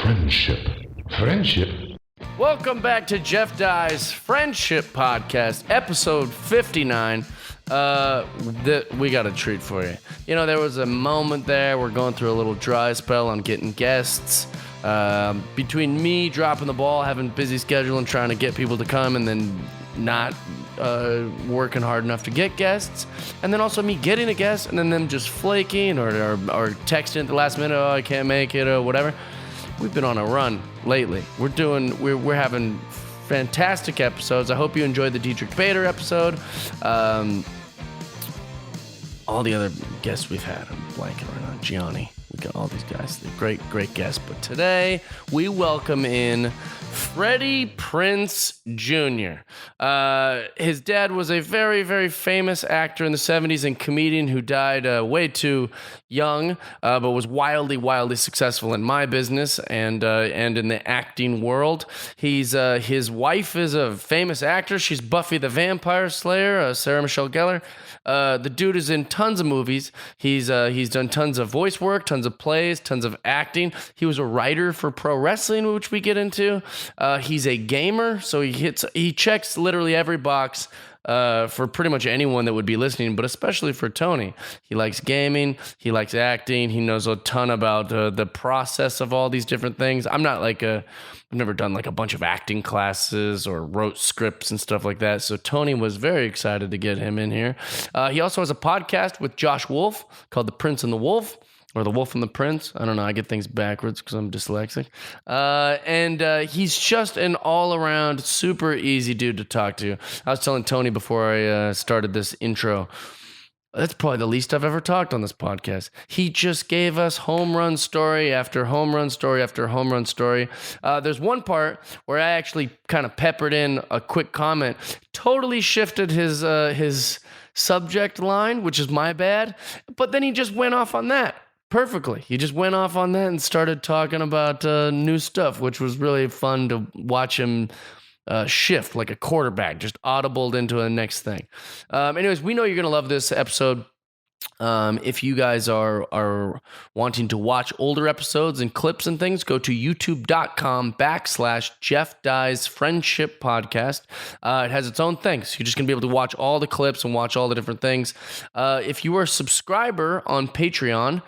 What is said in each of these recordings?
Friendship. Friendship? Welcome back to Jeff Dye's Friendship Podcast, episode 59. We got a treat for you. You know, there was a moment there, we're going through a little dry spell on getting guests. Between me dropping the ball, having a busy schedule, and trying to get people to come, and then not working hard enough to get guests, and then also me getting a guest, and then them just flaking or texting at the last minute, oh, I can't make it, or whatever. We've been on a run lately. We're having fantastic episodes. I hope you enjoyed the Dietrich Bader episode. All the other guests we've had, I'm blanking right now. Gianni. We got all these guys. They're great guests. But today, we welcome in Freddie Prinze Jr. His dad was a very, very famous actor in the 70s and comedian who died way too young, but was wildly successful in my business and in the acting world. His wife is a famous actress. She's Buffy the Vampire Slayer, Sarah Michelle Gellar. The dude is in tons of movies. He's done tons of voice work, tons of plays, tons of acting. He was a writer for pro wrestling, which we get into. He's a gamer, so he checks literally every box for pretty much anyone that would be listening, but especially for Tony. He likes gaming, he likes acting, he knows a ton about the process of all these different things. I've never done like a bunch of acting classes or wrote scripts and stuff like that, so Tony was very excited to get him in here. He also has a podcast with Josh Wolf called The Prince and the Wolf. Or The Wolf and the Prince. I don't know. I get things backwards because I'm dyslexic. And he's just an all-around super easy dude to talk to. I was telling Tony before I started this intro, that's probably the least I've ever talked on this podcast. He just gave us home run story after home run story after home run story. There's one part where I actually kind of peppered in a quick comment, totally shifted his subject line, which is my bad, but then he just went off on that. Perfectly. He just went off on that and started talking about new stuff, which was really fun to watch him shift like a quarterback, just audibled into the next thing. Anyways, we know you're going to love this episode. If you guys are wanting to watch older episodes and clips and things, go to youtube.com/Jeff Dye's Friendship Podcast. It has its own thing, so you're just going to be able to watch all the clips and watch all the different things. If you are a subscriber on Patreon,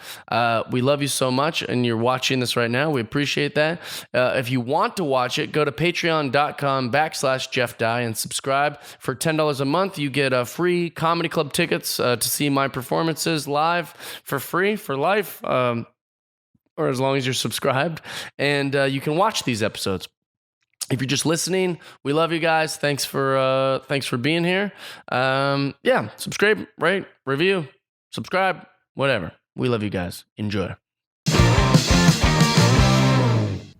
we love you so much, and you're watching this right now. We appreciate that. If you want to watch it, go to patreon.com/Jeff Dye and subscribe. For $10 a month, you get free comedy club tickets to see my performances live for free for life, or as long as you're subscribed, and you can watch these episodes. If you're just listening, we love you guys. Thanks for being here. Subscribe, rate, review, subscribe, whatever. We love you guys. Enjoy.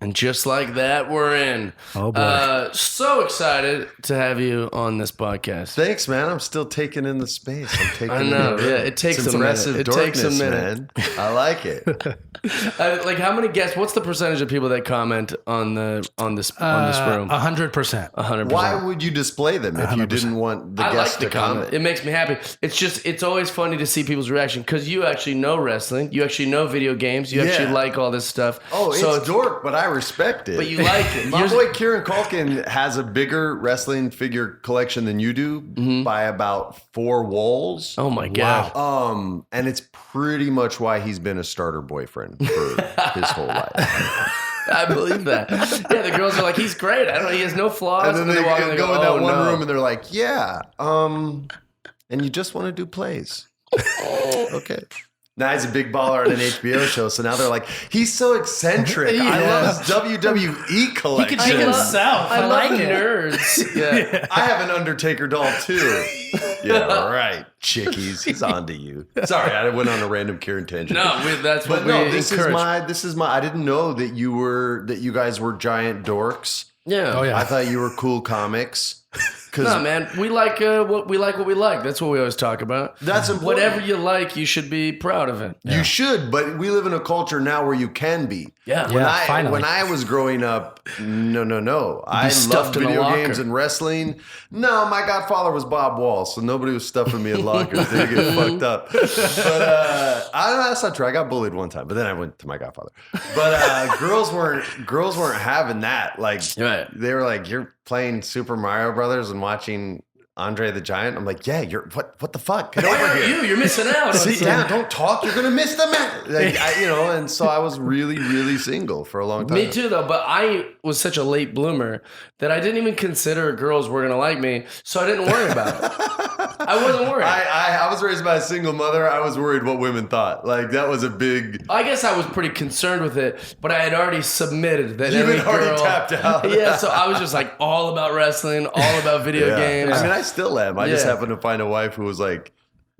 And just like that, we're in. Oh, boy. So excited to have you on this podcast. Thanks, man. I'm still taking in the space. I'm taking I know. it Yeah, it takes it's a minute. impressive It darkness, takes a minute. man. I like it. Like, how many guests? What's the percentage of people that comment on this room? 100%. 100%. Why would you display them if you 100%. didn't want the I guests like the to comment? It makes me happy. It's always funny to see people's reaction because you actually know wrestling. You actually know video games. You actually like all this stuff. Oh, so it's dork, but I respect it. But you like it. My boy Kieran Culkin has a bigger wrestling figure collection than you do by about 4 walls. Oh my god. And it's pretty much why he's been a starter boyfriend for his whole life. I believe that. Yeah, the girls are like, he's great. I don't know, he has no flaws. And then they walk in go in that "Oh, one no." room and they're like, yeah, and you just want to do plays. Okay. Now he's a big baller on an HBO show, so now they're like, he's so eccentric. I love his WWE collection. He can take himself. I like love it. nerds. Yeah. I have an Undertaker doll too. Yeah, right. Chickies, he's on to you. Sorry, I went on a random Kieran tangent. No, that's what But we no, encourage. this is my. I didn't know that you guys were giant dorks. Yeah. Oh, yeah. I thought you were cool comics. No, man, we like what we like. That's what we always talk about. That's important. Whatever you like, you should be proud of it. You should, but we live in a culture now where you can be. Yeah. Finally. When I was growing up, no. I loved stuffed in a video locker. games and wrestling. No, my godfather was Bob Wall, so nobody was stuffing me in lockers. They get fucked up. But that's not true. I got bullied one time, but then I went to my godfather. But girls weren't having that. Like Right. they were like, "You're playing Super Mario Brothers and watching Andre the Giant." I'm like, "Yeah, you're what the fuck? Get over here." You're missing out. Sit down, don't talk. You're gonna miss the match. Like, and so I was really, really single for a long time. Me too, though. But I was such a late bloomer that I didn't even consider girls were gonna like me, so I didn't worry about it. I wasn't worried. I was raised by a single mother. I was worried what women thought. Like that was a big. I guess I was pretty concerned with it, but I had already submitted that You every had already girl. tapped out. Yeah, so I was just like all about wrestling, all about video games. I mean, I still am. I just Yeah. happened to find a wife who was like,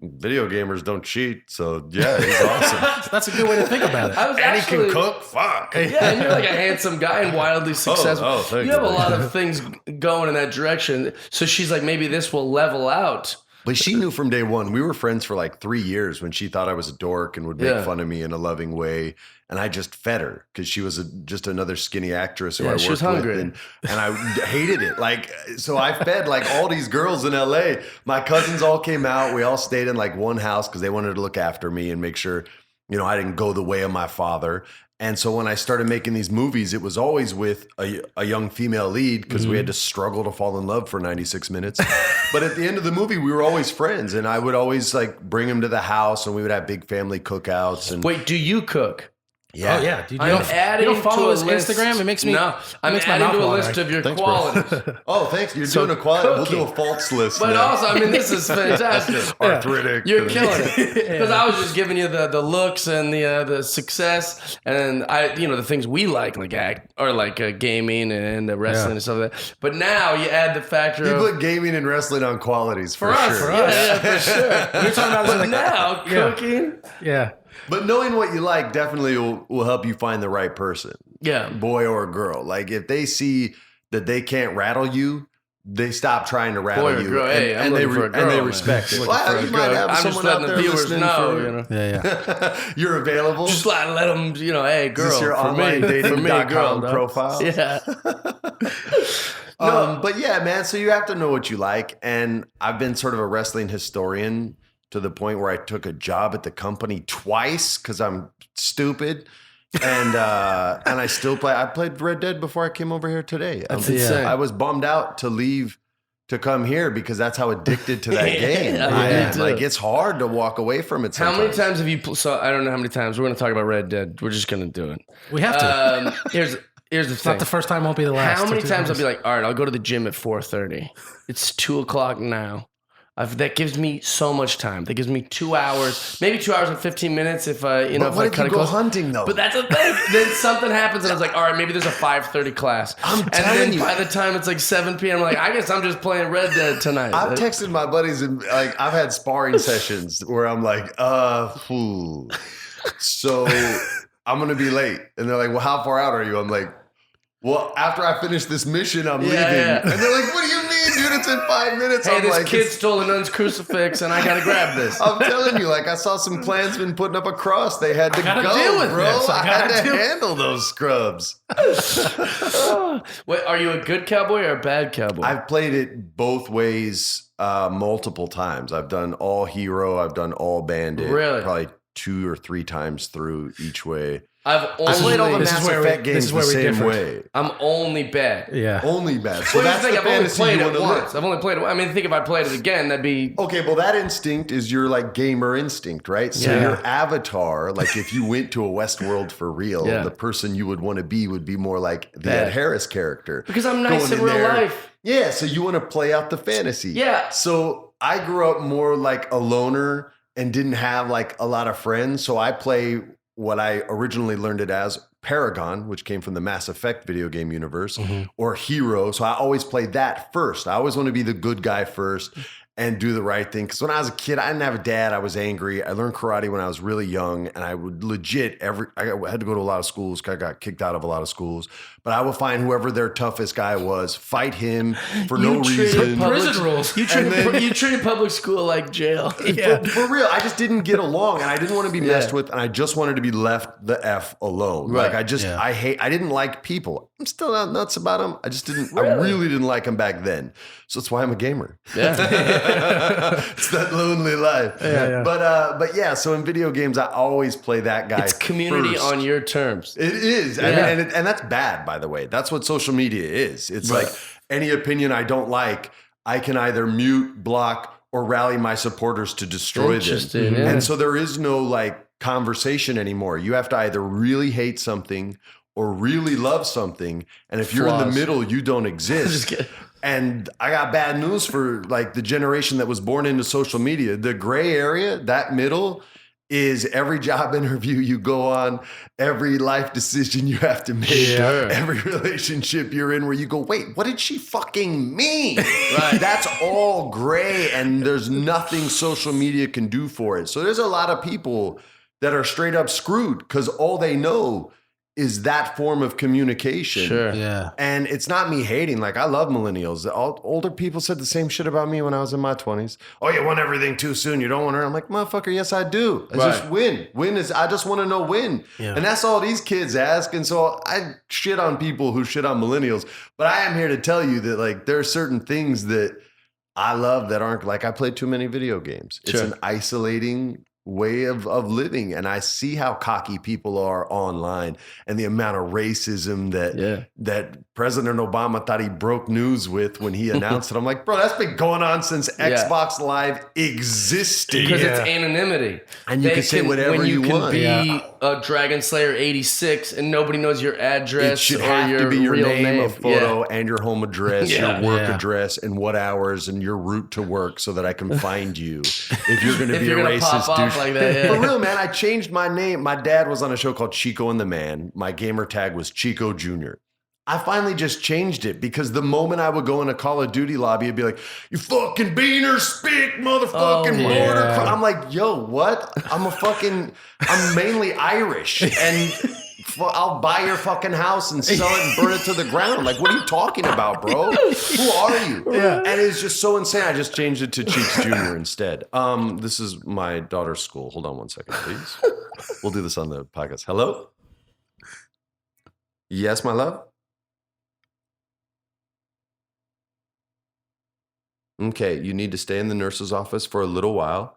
video gamers don't cheat. So yeah, it's awesome. That's a good way to think about it. I was And he actually, can cook. Fuck. Yeah, and you're like a handsome guy and wildly successful. thank you have you. a lot of things going in that direction. So she's like, maybe this will level out. But she knew from day one. We were friends for like 3 years when she thought I was a dork and would make Yeah. fun of me in a loving way. And I just fed her because she was just another skinny actress who Yeah, I she worked was hungry. with. And I hated it. Like, so I fed like all these girls in LA. My cousins all came out. We all stayed in like one house because they wanted to look after me and make sure, I didn't go the way of my father. And so when I started making these movies, it was always with a young female lead because we had to struggle to fall in love for 96 minutes. But at the end of the movie, we were always friends. And I would always like bring them to the house and we would have big family cookouts. And Wait, do you cook? yeah. Oh yeah, dude. I'm adding you don't follow to his a list. Instagram? It makes me No, I'm makes my adding mouth to a water. list of your Thanks, bro. qualities. Oh, thanks. You're So doing a quality. We'll cooking. do a faults list. But now. also, I mean, this is fantastic. Arthritic. You're killing it because I was just giving you the looks and the success and the things we like act or gaming and wrestling and stuff like that. But now you add the factor You of put gaming and wrestling on qualities for us, sure. yeah, for sure. You're talking about But now cooking, yeah. But knowing what you like definitely will help you find the right person, yeah. boy or girl. Like if they see that they can't rattle you, they stop trying to rattle Boy or you, girl. Hey, I'm and they looking for a girl, and they man. respect it. Looking for Well, a you might girl. have I'm just someone out letting there the viewers listening know. for- Yeah. You're available. Just let them, hey, girl. Is this your for online me, for me, dating.com girl, dog. profile? Yeah. But yeah, man. So you have to know what you like, and I've been sort of a wrestling historian to the point where I took a job at the company twice because I'm stupid, and I still play. I played Red Dead before I came over here today. That's insane. I was bummed out to leave to come here because that's how addicted to that game. Yeah, I me am. too. Like it's hard to walk away from it. How Sometimes. many times have you? So I don't know how many times. We're going to talk about Red Dead. We're just going to do it. We have to. Here's the It's thing. not the first time, won't be the last. How many times I'll be like, all right, I'll go to the gym at 4:30. It's 2:00 now. That gives me so much time. That gives me 2 hours, maybe 2 hours and 15 minutes if But if what I if cut you it go close. hunting though? But that's the thing. Then something happens, and I was like, all right, maybe there's a 5:30 class. I'm telling and then you. by the time it's like 7 p.m., I'm like, I guess I'm just playing Red Dead tonight. I've texted my buddies and like I've had sparring sessions where I'm like, so I'm gonna be late, and they're like, well, how far out are you? I'm like, well, after I finish this mission, I'm leaving, yeah. and they're like, what do you mean, dude? It's in 5 minutes. Hey, I'm this like, kid stole a nun's crucifix, and I gotta grab this. I'm telling you, like I saw some Klansmen putting up a cross. They had to gotta go, deal with bro. this. I had gotta to deal- handle those scrubs. Wait, are you a good cowboy or a bad cowboy? I've played it both ways multiple times. I've done all hero. I've done all bandit. Really? Probably 2 or 3 times through each way. I've I played all the only, This is Mass where we- Effect this games is the where we same differ. way. I'm only bad. Yeah. Only bad. So What do you that's think? the I've only fantasy played you it want to once. live. I've only played it. I mean, I think if I played it again, that'd be. Okay, well, that instinct is your like gamer instinct, right? So Yeah. your avatar, like if you went to a Westworld for real, Yeah. the person you would want to be would be more like the Bad. Ed Harris character. Because I'm nice Going in real there. life. Yeah, so you want to play out the fantasy. Yeah. So I grew up more like a loner and didn't have like a lot of friends. So I play what I originally learned it as Paragon, which came from the Mass Effect video game universe, or Hero. So I always played that first. I always want to be the good guy first. and do the right thing. Because when I was a kid, I didn't have a dad. I was angry. I learned karate when I was really young, and I would legit I had to go to a lot of schools. I got kicked out of a lot of schools, but I would find whoever their toughest guy was, fight him for no reason. Prison rules. You treated public school like jail. For real, I just didn't get along, and I didn't want to be messed with, and I just wanted to be left the F alone. Right. Like I didn't like people. I'm still not nuts about them. I just didn't. I really didn't like them back then. So that's why I'm a gamer. Yeah. It's that lonely life. But yeah. So in video games, I always play that guy. It's community first. on your terms. It is. Yeah. I mean, and that's bad, by the way. That's what social media is. It's like any opinion I don't like, I can either mute, block, or rally my supporters to destroy them. Yeah. And so there is no like conversation anymore. You have to either really hate something or really love something. And if you're in the middle, you don't exist. And I got bad news for like the generation that was born into social media. The gray area, that middle, is every job interview you go on, every life decision you have to make, every relationship you're in where you go, wait, what did she fucking mean? Right. That's all gray, and there's nothing social media can do for it. So there's a lot of people that are straight up screwed because all they know is that form of communication. Sure. Yeah. And it's not me hating. Like, I love millennials. Older people said the same shit about me when I was in my 20s. Oh, you want everything too soon. You don't want to. I'm like, motherfucker, yes, I do. I just win. I just want to know when. Yeah. And that's all these kids ask. And so I shit on people who shit on millennials. But I am here to tell you that, like, there are certain things that I love that aren't, like, I play too many video games. It's an isolating way of living, and I see how cocky people are online and the amount of racism that President Obama thought he broke news with when he announced it. I'm like, bro, that's been going on since Xbox Live existed. Because it's anonymity. And you can say whatever you want. When you can be a Dragon Slayer 86 and nobody knows your address it should or have your to be your real name, a photo, and your home address, your work Yeah. address, and what hours, and your route to work so that I can find you if you're going to be a gonna racist pop off douche. like that, yeah. For real, man, I changed my name. My dad was on a show called Chico and the Man. My gamer tag was Chico Jr. I finally just changed it because the moment I would go in a Call of Duty lobby, it'd be like, you fucking beaner, spick, motherfucking border. I'm like, yo, what? I'm mainly Irish, and I'll buy your fucking house and sell it and burn it to the ground. Like, what are you talking about, bro? Who are you? Yeah. And it's just so insane. I just changed it to Cheeks Jr. instead. This is my daughter's school. Hold on one second, please. We'll do this on the podcast. Hello? Yes, my love? Okay, you need to stay in the nurse's office for a little while.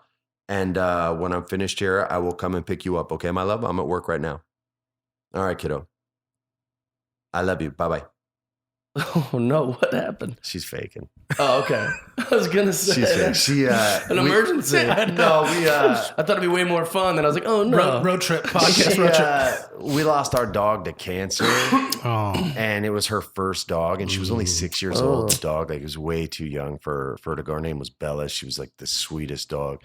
And when I'm finished here, I will come and pick you up. Okay, my love? I'm at work right now. All right, kiddo. I love you. Bye-bye. Oh, no. What happened? She's faking. Oh, okay. I was going to say. An emergency. No, I thought it'd be way more fun. Then I was like, oh, no. Road trip podcast. Road trip. We lost our dog to cancer. Oh. And it was her first dog. And she was only 6 years old. The dog, like, it was way too young for her to go. Her name was Bella. She was like the sweetest dog.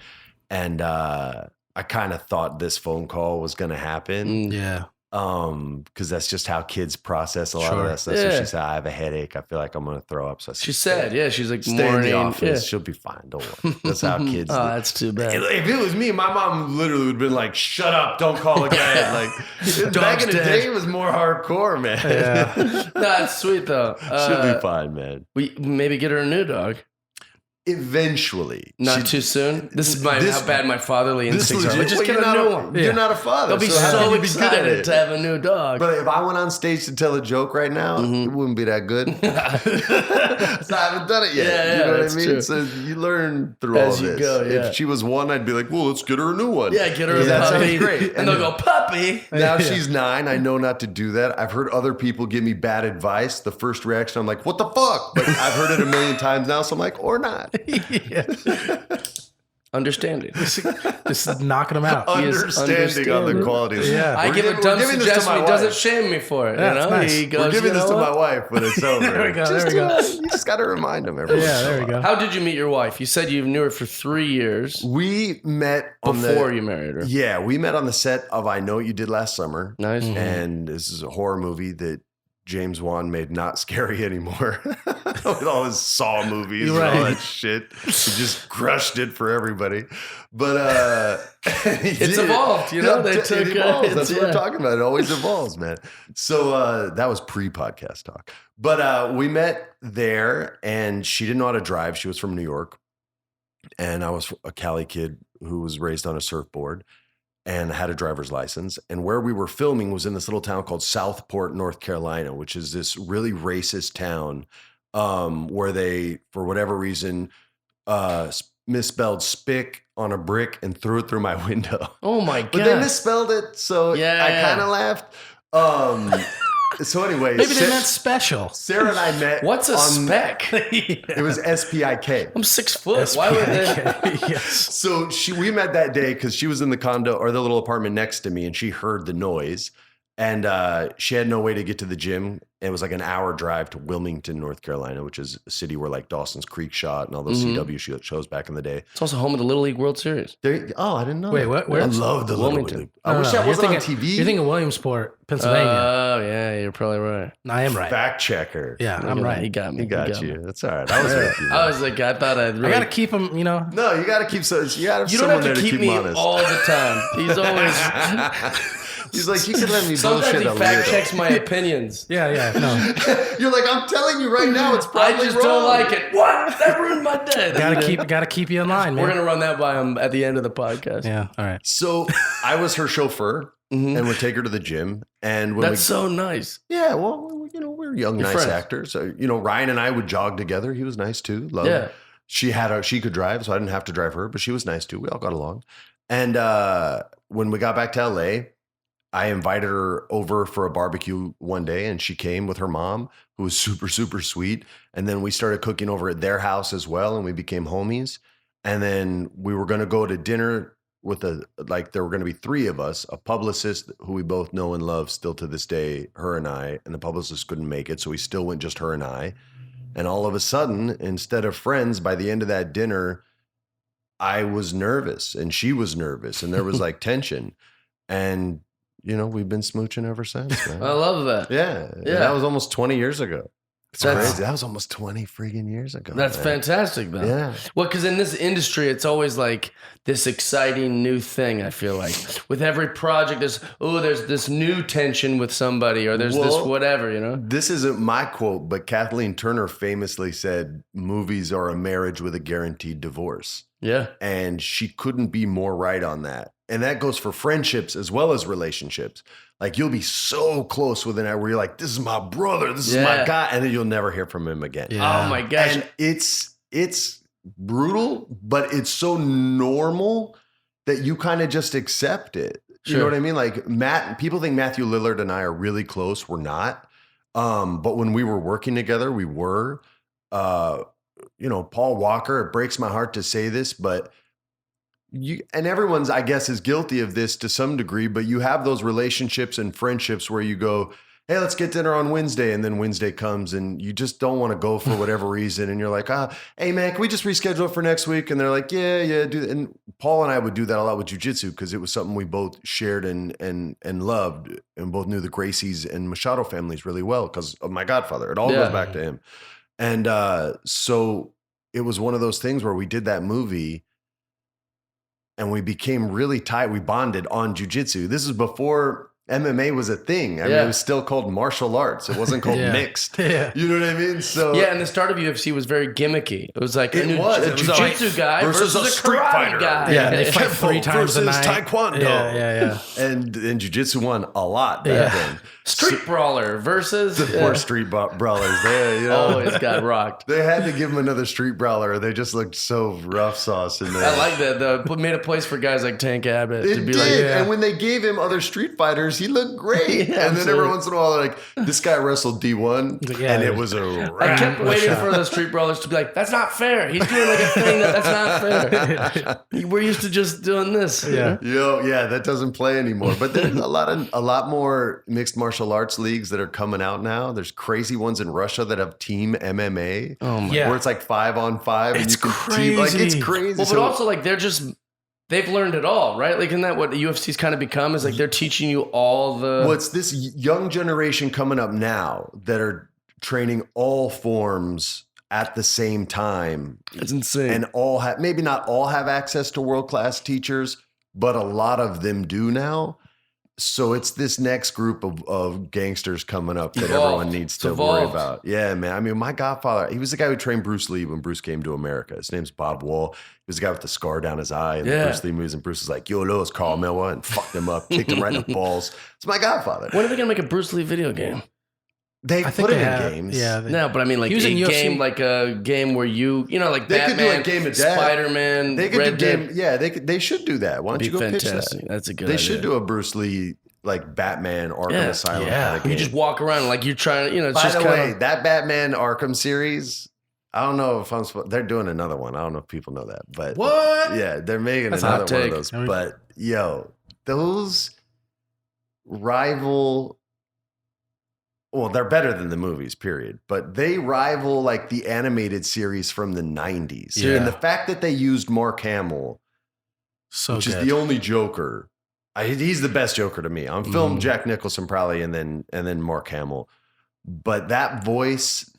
And I kind of thought this phone call was going to happen. Yeah. Because that's just how kids process a lot of that stuff. So she said, I have a headache. I feel like I'm going to throw up. So I said, She said, she's like, stay in the office. Yeah. She'll be fine. Don't worry. That's how kids do. That's too bad. If it was me, my mom literally would have been like, shut up, don't call again. Like, back in the day, it was more hardcore, man. Yeah. That's sweet, though. She'll be fine, man. We maybe get her a new dog. Eventually. Not too soon. This is how bad my fatherly instincts are. Like, just get a new one. You're not a father. They'll be so excited to have a new dog. But if I went on stage to tell a joke right now, it wouldn't be that good. So I haven't done it yet. Yeah, you know what I mean? true. So you learn through As all you this. go, yeah. If she was one, I'd be like, well, let's get her a new one. Yeah, get her a That puppy. sounds great. And they'll go, puppy. Now she's 9. I know not to do that. I've heard other people give me bad advice. The first reaction, I'm like, what the fuck? But I've heard it a million times now. So I'm like, or not. Understanding. Just knocking them out. Understanding on the qualities. Yeah. I give a dumb suggestion. He doesn't shame me for it. Yeah, you know? nice. He goes, We're giving this to what? my wife when it's over. There we go. There we go. You just got to remind them every once in a There we while. go. How did you meet your wife? You said you knew her for 3 years We met before you married her. Yeah, we met on the set of I Know What You Did Last Summer. Nice. And this is a horror movie that James Wan made not scary anymore. with all his Saw movies and all that shit. He just crushed it for everybody. But It's evolved, you know. They it took evolves. That's what we're talking about. It always evolves, man. So that was pre-podcast talk. But we met there, and she didn't know how to drive. She was from New York, and I was a Cali kid who was raised on a surfboard and had a driver's license. And where we were filming was in this little town called Southport, North Carolina, which is this really racist town where they, for whatever reason, misspelled spick on a brick and threw it through my window. Oh my god! But they misspelled it, so I kind of laughed. So anyway, Maybe they're not special. Sarah and I met. What's a spec? It was SPIK. I'm 6 foot. Why would they? Yes. So we met that day because she was in the condo or the little apartment next to me, and she heard the noise, and she had no way to get to the gym. It was like an hour drive to Wilmington, North Carolina, which is a city where like Dawson's Creek shot and all those CW shows back in the day. It's also home of the Little League World Series. I didn't know. Wait, that. what? Where? I love the Wilmington. Little League. I wish that wasn't on TV. You're thinking Williamsport, Pennsylvania. Oh yeah, you're probably right. I am right. Fact checker. Yeah, Look I'm at that. right. He got me. He got you. That's all right. I was with you. I was like, I thought I'd. I Really... gotta keep him. You know. No, you got to keep you got You don't someone have there to keep keep me him honest. all the time. He's always. He's like, you can let me Sometimes bullshit he a fact little. checks my opinions. Yeah. No. You're like, I'm telling you right now, it's probably I just wrong. don't like it. What? That ruined my day. Gotta keep you in line, man. We're gonna run that by him at the end of the podcast. Yeah. All right. So I was her chauffeur and would take her to the gym. And when That's so nice. yeah, well, you know, we're young, You're nice friends. actors. So, you know, Ryan and I would jog together. He was nice too. Love Yeah. she could drive, so I didn't have to drive her, but she was nice too. We all got along. And when we got back to LA, I invited her over for a barbecue one day, and she came with her mom, who was super, super sweet. And then we started cooking over at their house as well, and we became homies. And then we were going to go to dinner with there were going to be 3 of us, a publicist who we both know and love still to this day, her and I, and the publicist couldn't make it. So we still went just her and I. And all of a sudden, instead of friends, by the end of that dinner, I was nervous and she was nervous and there was like tension. And you know, we've been smooching ever since, man. I love that. Yeah. Yeah. That was almost 20 years ago. It's That's- crazy. That was almost 20 friggin' years ago. That's man. fantastic, though. Yeah. Well, because in this industry, it's always like this exciting new thing. I feel like with every project, there's this new tension with somebody, or there's this whatever, you know. This isn't my quote, but Kathleen Turner famously said, "Movies are a marriage with a guaranteed divorce." Yeah. And she couldn't be more right on that. And that goes for friendships as well as relationships. Like you'll be so close with an guy where you're like, this is my brother, this is my guy, and then you'll never hear from him again. Yeah. Oh my gosh. And it's brutal, but it's so normal that you kind of just accept it. You know what I mean? Like people think Matthew Lillard and I are really close. We're not. But when we were working together, we were. You know, Paul Walker, it breaks my heart to say this, but and everyone's, I guess, is guilty of this to some degree, but you have those relationships and friendships where you go, hey, let's get dinner on Wednesday. And then Wednesday comes and you just don't want to go for whatever reason. And you're like, hey man, can we just reschedule it for next week? And they're like, yeah, do that. And Paul and I would do that a lot with jujitsu because it was something we both shared and loved, and both knew the Gracies and Machado families really well because of my godfather. It all goes back to him. And so it was one of those things where we did that movie and we became really tight. We bonded on jujitsu. This is before MMA was a thing. I mean, it was still called martial arts. It wasn't called mixed. Yeah. You know what I mean? So Yeah, and the start of UFC was very gimmicky. It was like It was. a jiu-jitsu guy versus a street karate fighter. guy. Yeah, they fight Kempo 3 times a versus night. Taekwondo. Yeah. And jiu-jitsu won a lot back then. Street brawler versus The poor street brawlers. They, you know, always got rocked. they had to give him another street brawler. They just looked so rough sauce in there. I like that though. Made a place for guys like Tank Abbott It to be did. like, And when they gave him other street fighters, he looked great. Yeah, and then every absolutely. once in a while, they're like, this guy wrestled D1, Yeah, and yeah. it was a I wrap. kept waiting for the street brawlers to be like, that's not fair. He's doing like a thing that's not fair. We're used to just doing this. Yeah. Yeah, that doesn't play anymore. But there's a lot more mixed martial arts leagues that are coming out now. There's crazy ones in Russia that have team MMA. Oh my. Yeah. Where it's like 5-on-5 and It's you can team like it's crazy. crazy. Well, but also like they've learned it all, right? Like, isn't that what the UFC's kind of become? Is like they're teaching you all the. what's this young generation coming up now that are training all forms at the same time. It's insane. And all have, maybe not all have access to world-class teachers, but a lot of them do now. So it's this next group of gangsters coming up that everyone needs to worry about. Yeah, man. I mean, my godfather, he was the guy who trained Bruce Lee when Bruce came to America. His name's Bob Wall. He was the guy with the scar down his eye in the Bruce Lee movies. And Bruce was like, yo, it's Carl Miller, and fucked him up, kicked him right in the balls. It's my godfather. When are they going to make a Bruce Lee video game? They put it in games. Yeah. No, but I mean, like a game, like a game where like they Batman, could do a game of death. Spider-Man, They could Red do Dead. game. Yeah, they should do that. Why don't you go pitch that? That's a good They idea. should do a Bruce Lee like Batman Arkham Asylum kind of game. You just walk around like you're trying to, it's By just the kind way, of. that Batman Arkham series, I don't know if I'm supposed. They're doing another one. I don't know if people know that, but What? Yeah, they're making That's a another hot one of take. those. But yo, those rival. Well, they're better than the movies, period. But they rival like the animated series from the 90s. Yeah. And the fact that they used Mark Hamill, which is the only Joker. He's the best Joker to me. On film, Jack Nicholson probably, and then Mark Hamill. But that voice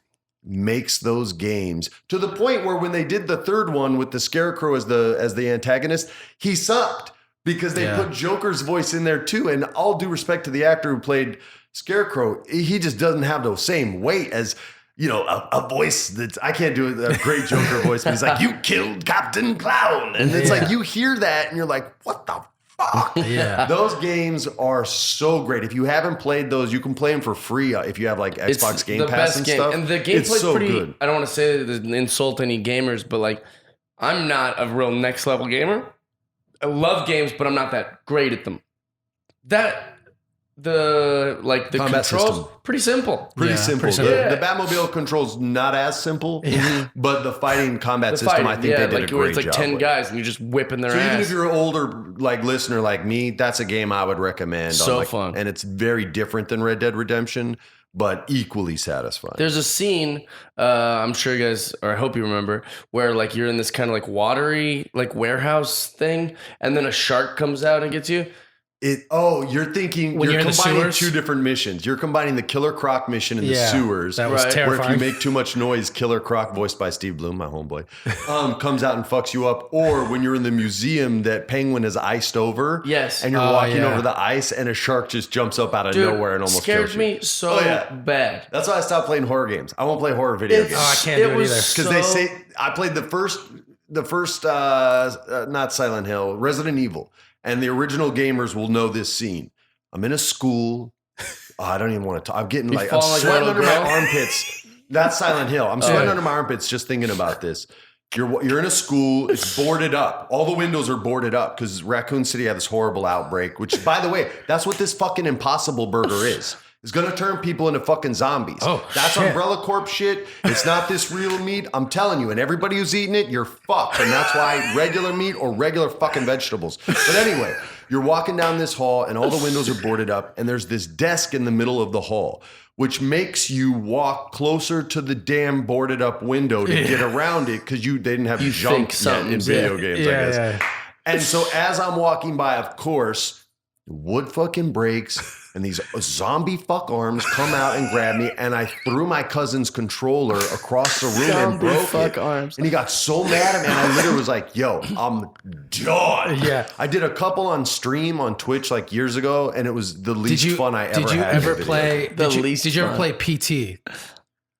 makes those games to the point where when they did the third one with the Scarecrow as the antagonist, he sucked because they put Joker's voice in there too. And all due respect to the actor who played Scarecrow, he just doesn't have the same weight as, a voice that I can't do a great Joker voice, but he's like, you killed Captain Clown. And it's like, you hear that and you're like, what the fuck? Yeah. Those games are so great. If you haven't played those, you can play them for free if you have like Xbox Game Pass and stuff. And the gameplay's it's so pretty good. I don't want to say that to insult any gamers, but like I'm not a real next level gamer. I love games, but I'm not that great at them. The Combat controls system. pretty simple. Pretty simple. pretty simple. The Batmobile control's not as simple, but the fighting combat The system, fighting, I think they did a where great it's like job 10 with. guys and you're just whipping their So ass. even if you're an older like listener like me, that's a game I would recommend. So fun. And it's very different than Red Dead Redemption, but equally satisfying. There's a scene, I'm sure you guys, or I hope you remember, where like you're in this kind of like watery like warehouse thing, and then a shark comes out and gets you. You're thinking When you're you're in the combining sewers? two different missions. You're combining the Killer Croc mission in the sewers. That was Right. Where if terrifying. you make too much noise, Killer Croc, voiced by Steve Bloom, my homeboy, comes out and fucks you up. Or when you're in the museum that Penguin is iced over, Yes. and you're Oh, walking yeah. over the ice, and a shark just jumps up out of Dude, nowhere and almost scared kills you. me so bad. That's why I stopped playing horror games. I won't play horror video games. I can't do it was either. Because they say I played the first not Silent Hill, Resident Evil, and the original gamers will know this scene. I'm in a school. I don't even want to talk. I'm getting I'm fall like a sweating little under my girl? armpits. That's Silent Hill. I'm sweating under my armpits just thinking about this. You're in a school. It's boarded up. All the windows are boarded up because Raccoon City had this horrible outbreak. Which, by the way, that's what this fucking Impossible Burger is. It's gonna turn people into fucking zombies. Oh, that's shit. Umbrella Corp shit. It's not this real meat. I'm telling you, and everybody who's eating it, you're fucked. And that's why regular meat or regular fucking vegetables. But anyway, you're walking down this hall and all the windows are boarded up, and there's this desk in the middle of the hall, which makes you walk closer to the damn boarded up window to get around it because they didn't have jump yet in video games, I guess. Yeah. And so as I'm walking by, of course, the wood fucking breaks and these zombie fuck arms come out and grab me, and I threw my cousin's controller across the room and broke fuck it. arms. And he got so mad at me, and I literally was like, yo, I'm done. Yeah. I did a couple on stream on Twitch like years ago, and it was the least Did you fun I ever had. Did you in a ever video play? game. Did you ever play PT?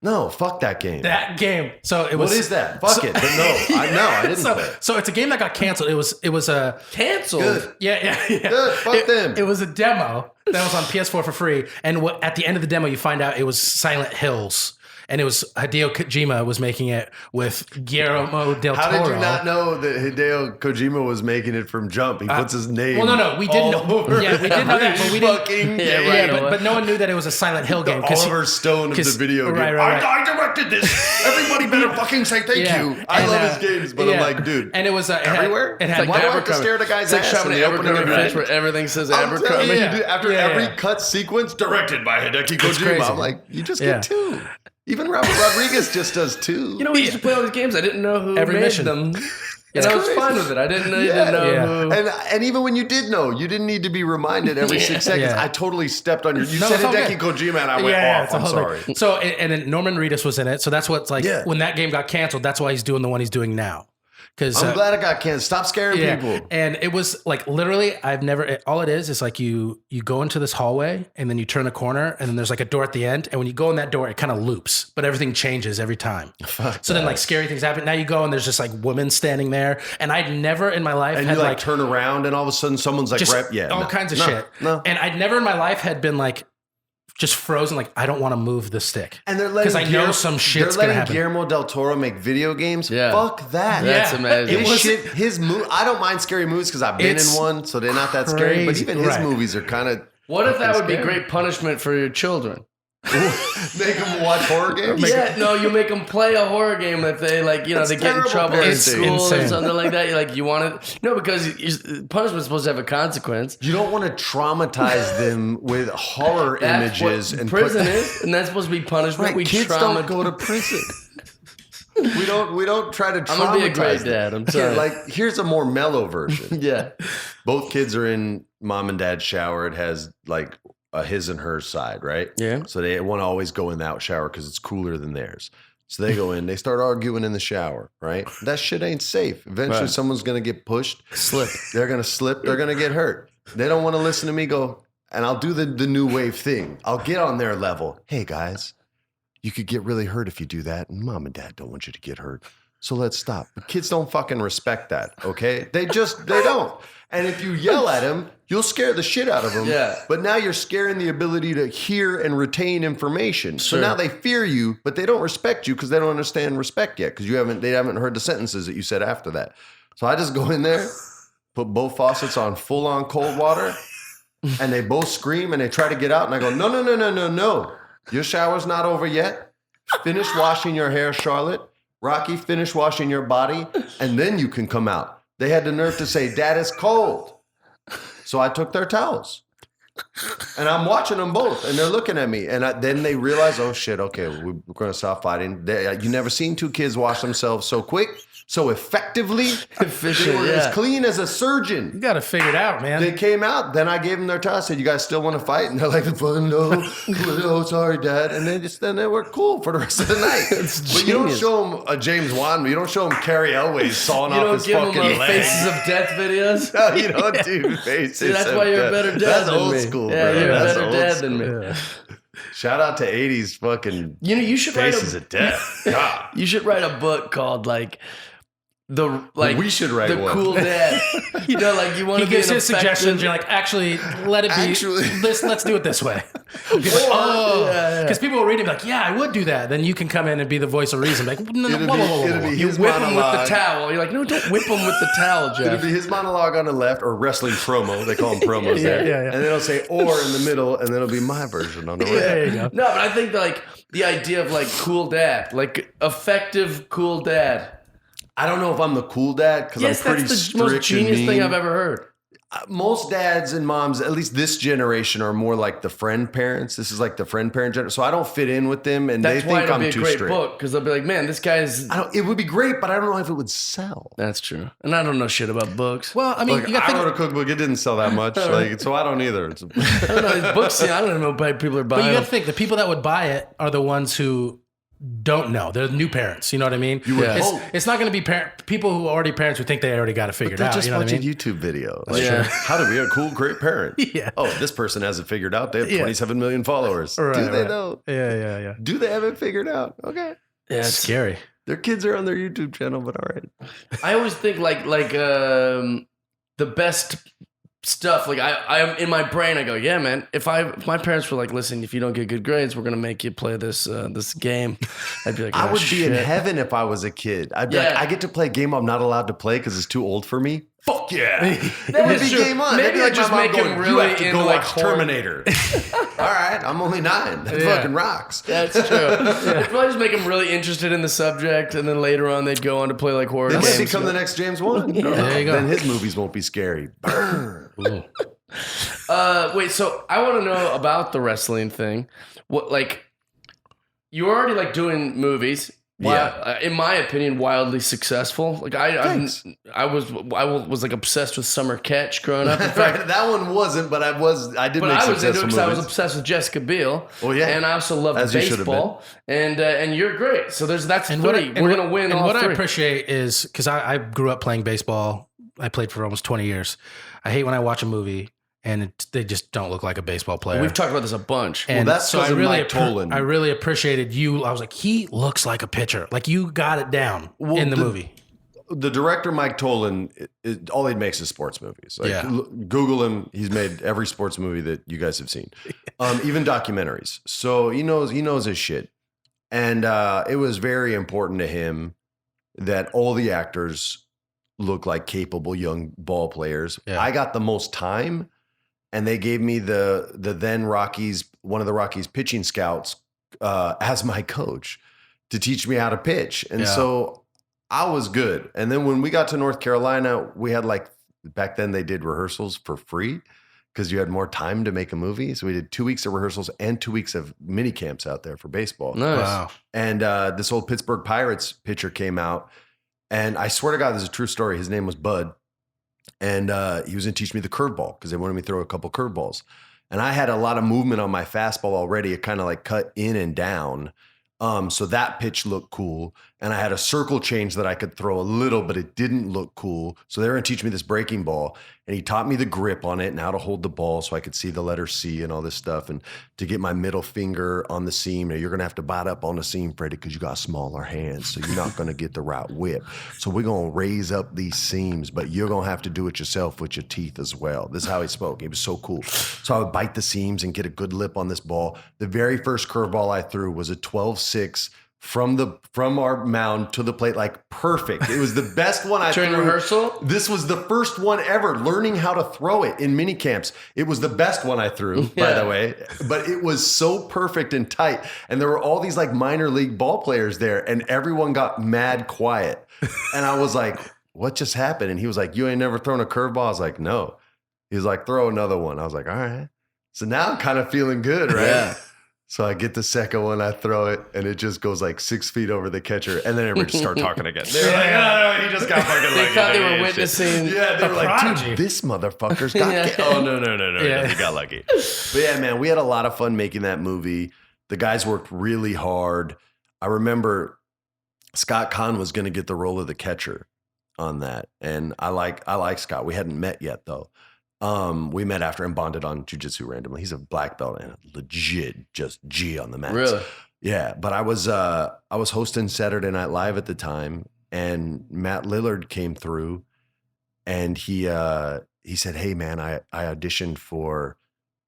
No, fuck that game. That game. So it was. What is that? Fuck it. But no, I didn't play it. So it's a game that got canceled. It was a Canceled. Good. yeah. Good. Fuck them. It was a demo that was on PS4 for free, and at the end of the demo, you find out it was Silent Hills, and it was Hideo Kojima was making it with Guillermo del Toro. How did you not know that Hideo Kojima was making it from Jump? He puts his name. Well, no, we didn't. all over Yeah, we didn't know that, but we didn't. fucking Yeah, game. right. Yeah, but no one knew that it was a Silent Hill game. 'cause he- Oliver Stone of the 'cause- video game. right. I directed this. Everybody better fucking say thank Yeah. you. I And, love his games, but I'm yeah. like, dude. And it was everywhere? It had Why do I have to Abercrombie. stare at a guy's It's like ass shopping in at the opening of Abercrombie your Fitch where everything says I'm telling Abercrombie. you, Yeah. dude, after Yeah. every cut sequence, directed by Hideki Kojima. crazy. I'm like, you just Yeah. get two. Even Robert Rodriguez just does two. You know, we used to play all these games. I didn't know who Every made mission. them. And I was crazy. fine with it. I didn't know Yeah. who. And even when you did know, you didn't need to be reminded every 6 seconds. Yeah. I totally stepped on your. You No, said it's all Hideki good. Kojima, and I went off. it's a I'm whole sorry. thing. So, and then Norman Reedus was in it. So that's what's like when that game got canceled. That's why he's doing the one he's doing now. Because I'm glad it got canceled. Stop scaring people. And it was like literally, all it is like you go into this hallway and then you turn the corner and then there's like a door at the end. And when you go in that door, it kind of loops, but everything changes every time. Then like scary things happen. Now you go and there's just like women standing there. And I'd never in my life And had you like turn around and all of a sudden someone's like, just all kinds of shit. No. And I'd never in my life had been like, just frozen, like I don't want to move the stick. And they're letting because I know some shit's they're gonna letting happen. Guillermo del Toro make video games. Yeah. Fuck that. That's Yeah. amazing. It was- His movie. I don't mind scary movies because I've been in It's one, so they're not that scary. But crazy. even his Right. movies are kind of What if that would be scary. great punishment for your children? make them watch horror games. Yeah, no, you make them play a horror game if they like, you know, That's they get in terrible trouble in parenting. school or Insane. something like that. You're like, you want it? No, because punishment's supposed to have a consequence. You don't want to traumatize them with horror That's images what and prison put, is, and that's supposed to be punishment. Right, We kids don't go to prison. We don't try to traumatize I'm gonna be a great them. dad. I'm Here, sorry. like here's a more mellow version. Yeah, Both kids are in mom and dad's shower. It has like a his and her side, right? yeah. So they want to always go in that shower because it's cooler than theirs. So they go in, they start arguing in the shower, right? That shit ain't safe. Eventually, Right. someone's gonna get pushed, Slip. they're gonna slip, they're gonna get hurt. They don't want to listen to me go, and I'll do the new wave thing. I'll get on their level. Hey guys, you could get really hurt if you do that, and mom and dad don't want you to get hurt. So let's stop. But kids don't fucking respect that, okay? They don't. And if you yell at them, you'll scare the shit out of them. Yeah. But now you're scaring the ability to hear and retain information. So Sure. now they fear you, but they don't respect you because they don't understand respect yet because they haven't heard the sentences that you said after that. So I just go in there, put both faucets on full on cold water, and they both scream and they try to get out. And I go, no. Your shower's not over yet. Finish washing your hair, Charlotte. Rocky, finish washing your body, and then you can come out. They had the nerve to say, Dad, it's cold. So I took their towels. And I'm watching them both, and they're looking at me. And then they realize, oh, shit, okay, we're going to stop fighting. You never seen two kids wash themselves so quick, so effectively. Efficient, They were yeah. as clean as a surgeon. You got to figure it out, man. They came out. Then I gave them their towel. I said, "You guys still want to fight?" And they're like, "No, sorry, Dad." And then they were cool for the rest of the night. But you don't genius. show them a James Wan. You don't show them Carrie Elway's sawing You off don't his give them fucking leg. Faces of Death videos. No, you don't do faces. See, that's of why you're a death. better dad That's than old me. school, Yeah, bro. you're a That's better old dad school. than me. Shout out to '80s fucking You know, you should write faces a of death. God. you should write a book called like We should write the one. cool dad. You know, like you want He to be gives an his effective- suggestions. You're like, actually, let it be. Actually. Let's do it this way. Because people will read it and be like, yeah, I would do that. Then you can come in and be the voice of reason. Like, no, It'll be You his whip him with the monologue. towel. You're like, no, don't whip him with the towel, It'll Jeff. be his monologue on the left or wrestling promo. They call them promos there. yeah. And then it'll say or in the middle, and then it'll be my version on the right. There you go. No, but I think like the idea of like cool dad, like effective cool dad. I don't know if I'm the cool dad because Yes, I'm pretty that's the strict most genius and thing mean. I've ever heard. Most dads and moms, at least this generation, are more like the friend parents. This is like the friend parent generation. So I don't fit in with them, and That's they why think it'll I'm be a too great strict. book because they'll be like, man, this guy's. It would be great, but I don't know if it would sell. That's true, and I don't know shit about books. Well, I mean, Like, you got to I think. wrote a cookbook. It didn't sell that much, so I don't either. It's, I don't know his books. I don't know why people are But you buying got to them. think the people that would buy it are the ones who don't know. They're new parents. You know what I mean? would Yeah. hope. It's not going to be people who are already parents who think they already got it figured They're out. just You know what I watching mean? YouTube video. Like, Yeah. how to be a cool, great parent. Yeah. Oh, this person has it figured out. They have Yeah. 27 million followers. Right, Do they right. though? Yeah. Do they have it figured out? Okay. Yeah, It's it's scary. Their kids are on their YouTube channel, but all right. I always think like the best stuff. Like I in my brain, I go, yeah, man. If my parents were like, listen, if you don't get good grades, we're gonna make you play this this game. I'd be like, I oh, would be in shit. heaven if I was a kid. I'd be Yeah. like, I get to play a game I'm not allowed to play because it's too old for me. Fuck yeah. That would is be true. game on. Maybe They'd be I like just my mom make him going, really you have to into go like watch horror. Terminator. All right, I'm only 9. That Yeah. fucking rocks. That's true. It'd probably just make them really interested in the subject, and then later on they'd go on to play like horror They games. might become the next James Wan. There you go. Then his movies won't be scary. Burn. Wait, so I want to know about the wrestling thing. What, like, you're already like doing movies. in my opinion, wildly successful. Like Thanks. I was like obsessed with Summer Catch growing up. In fact, That one wasn't, but I did but make I was into it successful because I was movies. obsessed with Jessica Biel. Oh, yeah. And I also love As you should have baseball. And you're great. So that's And three. We're gonna win And all what three. I appreciate is because I grew up playing baseball. I played for almost 20 years. I hate when I watch a movie and they just don't look like a baseball player. We've talked about this a bunch. And that's so 'cause I of really, Mike Tolan. I really appreciated you. I was like, he looks like a pitcher. Like you got it down in the movie. The director Mike Tolan, all he makes is sports movies. Like, Yeah. Google him; he's made every sports movie that you guys have seen, even documentaries. So he knows his shit, and it was very important to him that all the actors look like capable young ball players. Yeah. I got the most time, and they gave me the then Rockies, one of the Rockies pitching scouts, as my coach to teach me how to pitch, and so I was good. And then when we got to North Carolina, we had back then they did rehearsals for free because you had more time to make a movie. So we did 2 weeks of rehearsals and 2 weeks of mini camps out there for baseball. Nice. Wow. And this old Pittsburgh Pirates pitcher came out, and I swear to God, this is a true story. His name was Bud, and he was going to teach me the curveball because they wanted me to throw a couple curveballs. And I had a lot of movement on my fastball already. It kind of like cut in and down. So that pitch looked cool. And I had a circle change that I could throw a little, but it didn't look cool. So they were going to teach me this breaking ball. And he taught me the grip on it and how to hold the ball so I could see the letter C and all this stuff. And to get my middle finger on the seam. Now, you're going to have to bite up on the seam, Freddie, because you got smaller hands. So you're not going to get the right whip. So we're going to raise up these seams, but you're going to have to do it yourself with your teeth as well. This is how he spoke. He was so cool. So I would bite the seams and get a good lip on this ball. The very first curveball I threw was a 12-6 from our mound to the plate, like perfect. It was the best one I During threw. rehearsal? This was the first one ever, learning how to throw it in mini camps. It was the best one I threw, by the way, but it was so perfect and tight. And there were all these like minor league ball players there, and everyone got mad quiet. And I was like, what just happened? And he was like, you ain't never thrown a curveball? I was like, no. He was like, throw another one. I was like, all right. So now I'm kind of feeling good, right? Yeah. So I get the second one, I throw it, and it just goes like 6 feet over the catcher. And then everybody just start talking again. They're like, oh, he just got fucking They lucky. thought they were Shit. witnessing Yeah, they were like, prodigy. dude, this motherfucker's got Oh, no. Yeah. He got lucky. But yeah, man, we had a lot of fun making that movie. The guys worked really hard. I remember Scott Conn was going to get the role of the catcher on that. And I like Scott. We hadn't met yet, though. We met after and bonded on jiu-jitsu randomly. He's a black belt and legit just G on the mats. Really? Yeah. But I was hosting Saturday Night Live at the time, and Matt Lillard came through, and he said, hey man, I auditioned for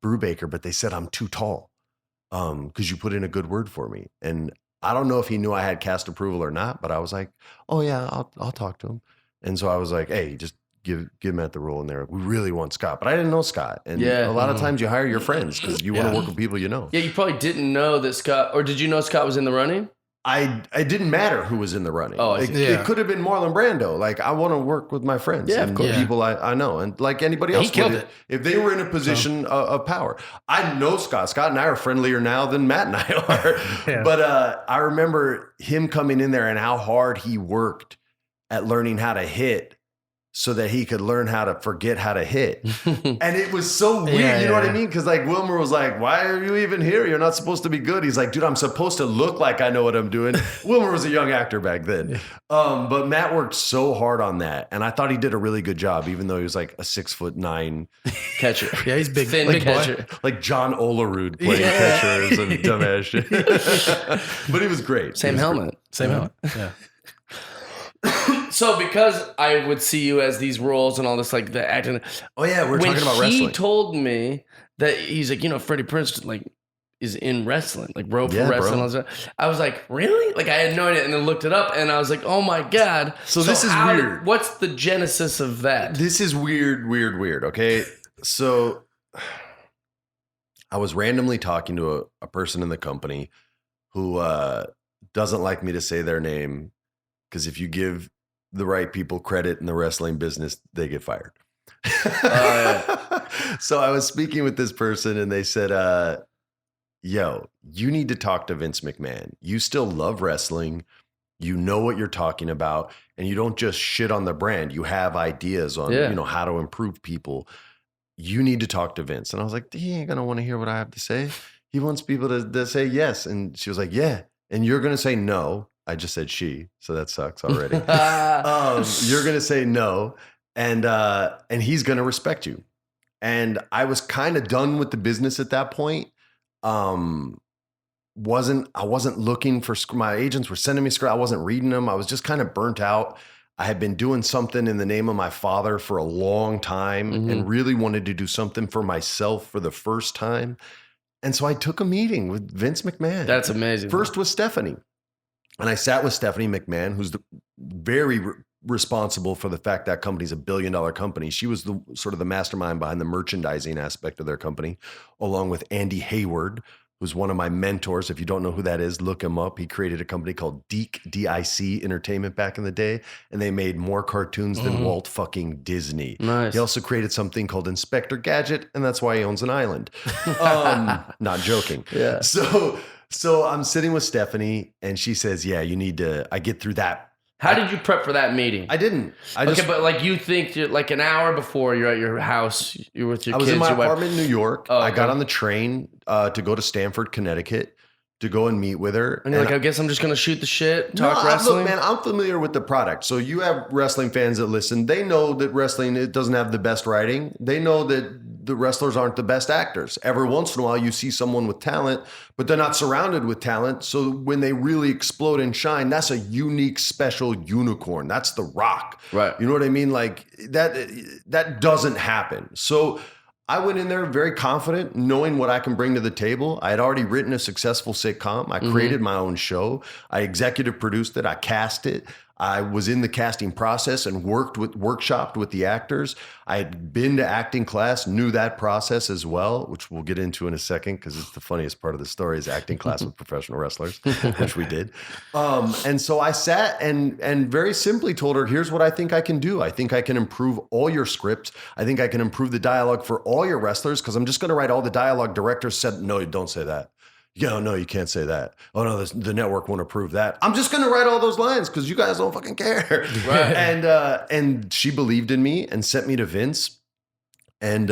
Brubaker, but they said I'm too tall. Because you put in a good word for me. And I don't know if he knew I had cast approval or not, but I was like, oh yeah, I'll talk to him. And so I was like, hey, just give Matt the role in there. We really want Scott, but I didn't know Scott. And a lot of times you hire your friends because you want to work with people you know. Yeah, you probably didn't know that Scott, or did you know Scott was in the running? It didn't matter who was in the running. Oh, I it, see. it could have been Marlon Brando. Like, I want to work with my friends and people I know. And like anybody else, He killed it. If they were in a position of power. I know Scott. Scott and I are friendlier now than Matt and I are. Yeah. But I remember him coming in there and how hard he worked at learning how to hit so that he could learn how to forget how to hit. And it was so weird, you know what I mean? Because like Wilmer was like, why are you even here? You're not supposed to be good. He's like, dude, I'm supposed to look like I know what I'm doing. Wilmer was a young actor back then. But Matt worked so hard on that. And I thought he did a really good job, even though he was like a 6'9" Catcher. Yeah, he's big. Thin big catcher. boy. like John Olerud playing catcher or some dumbass shit. But he was great. Same helmet. Same helmet. Yeah. So because I would see you as these roles and all this, like the acting. Oh yeah, we're talking about He wrestling. told me that he's like, Freddie Prinze like is in wrestling, like pro Yeah, wrestling. bro. And all that. I was like, really? Like I had no idea, and then looked it up, and I was like, oh my god. So this is weird. What's the genesis of that? This is weird. Okay. So I was randomly talking to a person in the company who doesn't like me to say their name because if you give the right people credit in the wrestling business, they get fired. So I was speaking with this person and they said, yo, you need to talk to Vince McMahon. You still love wrestling. you know what you're talking about, and you don't just shit on the brand. You have ideas on, how to improve people. You need to talk to Vince. And I was like, he ain't going to want to hear what I have to say. He wants people to say yes. And she was like, yeah. And you're going to say no. I just said she, so that sucks already. You're going to say no. And he's going to respect you. And I was kind of done with the business at that point. I wasn't looking for, my agents were sending me scripts. I wasn't reading them. I was just kind of burnt out. I had been doing something in the name of my father for a long time and really wanted to do something for myself for the first time. And so I took a meeting with Vince McMahon. That's amazing. First with Stephanie. And I sat with Stephanie McMahon, who's very responsible for the fact that company's $1 billion company. She was the sort of the mastermind behind the merchandising aspect of their company, along with Andy Hayward, who's one of my mentors. If you don't know who that is, look him up. He created a company called DIC Entertainment back in the day, and they made more cartoons than Walt fucking Disney. Nice. He also created something called Inspector Gadget, and that's why he owns an island. Not joking. Yeah. So I'm sitting with Stephanie, and she says, yeah, you need to, I get through that. How did you prep for that meeting? I didn't. But like you think like an hour before you're at your house, you're with your kids. I was in my your wife. apartment in New York. Oh, okay. I got on the train to go to Stamford, Connecticut, to go and meet with her. And you're like, I guess I'm just going to shoot the shit, talk wrestling? Look, man, I'm familiar with the product. So you have wrestling fans that listen. They know that wrestling, it doesn't have the best writing. They know that the wrestlers aren't the best actors. Every once in a while, you see someone with talent, but they're not surrounded with talent. So when they really explode and shine, that's a unique, special unicorn. That's The Rock. Right. You know what I mean? Like that doesn't happen. So I went in there very confident, knowing what I can bring to the table. I had already written a successful sitcom. I created my own show. I executive produced it. I cast it. I was in the casting process and workshopped with the actors. I had been to acting class, knew that process as well, which we'll get into in a second because it's the funniest part of the story is acting class with professional wrestlers, which we did. And so I sat and very simply told her, here's what I think I can do. I think I can improve all your scripts. I think I can improve the dialogue for all your wrestlers because I'm just going to write all the dialogue. Directors said, no, don't say that. Yeah, no, you can't say that. Oh no, the network won't approve that. I'm just gonna write all those lines because you guys don't fucking care. Right. And she believed in me and sent me to Vince, and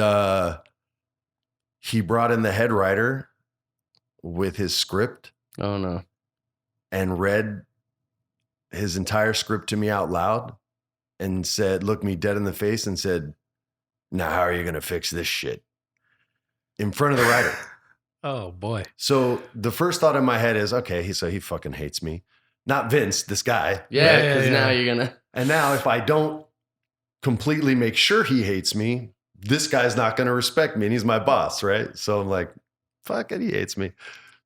he brought in the head writer with his script. Oh no. And read his entire script to me out loud, and said, looked me dead in the face, and said, "Now how are you gonna fix this shit?" In front of the writer. Oh boy. So the first thought in my head is, okay, so he fucking hates me. Not Vince, this guy. Yeah, because now you're going to. And now if I don't completely make sure he hates me, this guy's not going to respect me and he's my boss, right? So I'm like, fuck it, he hates me.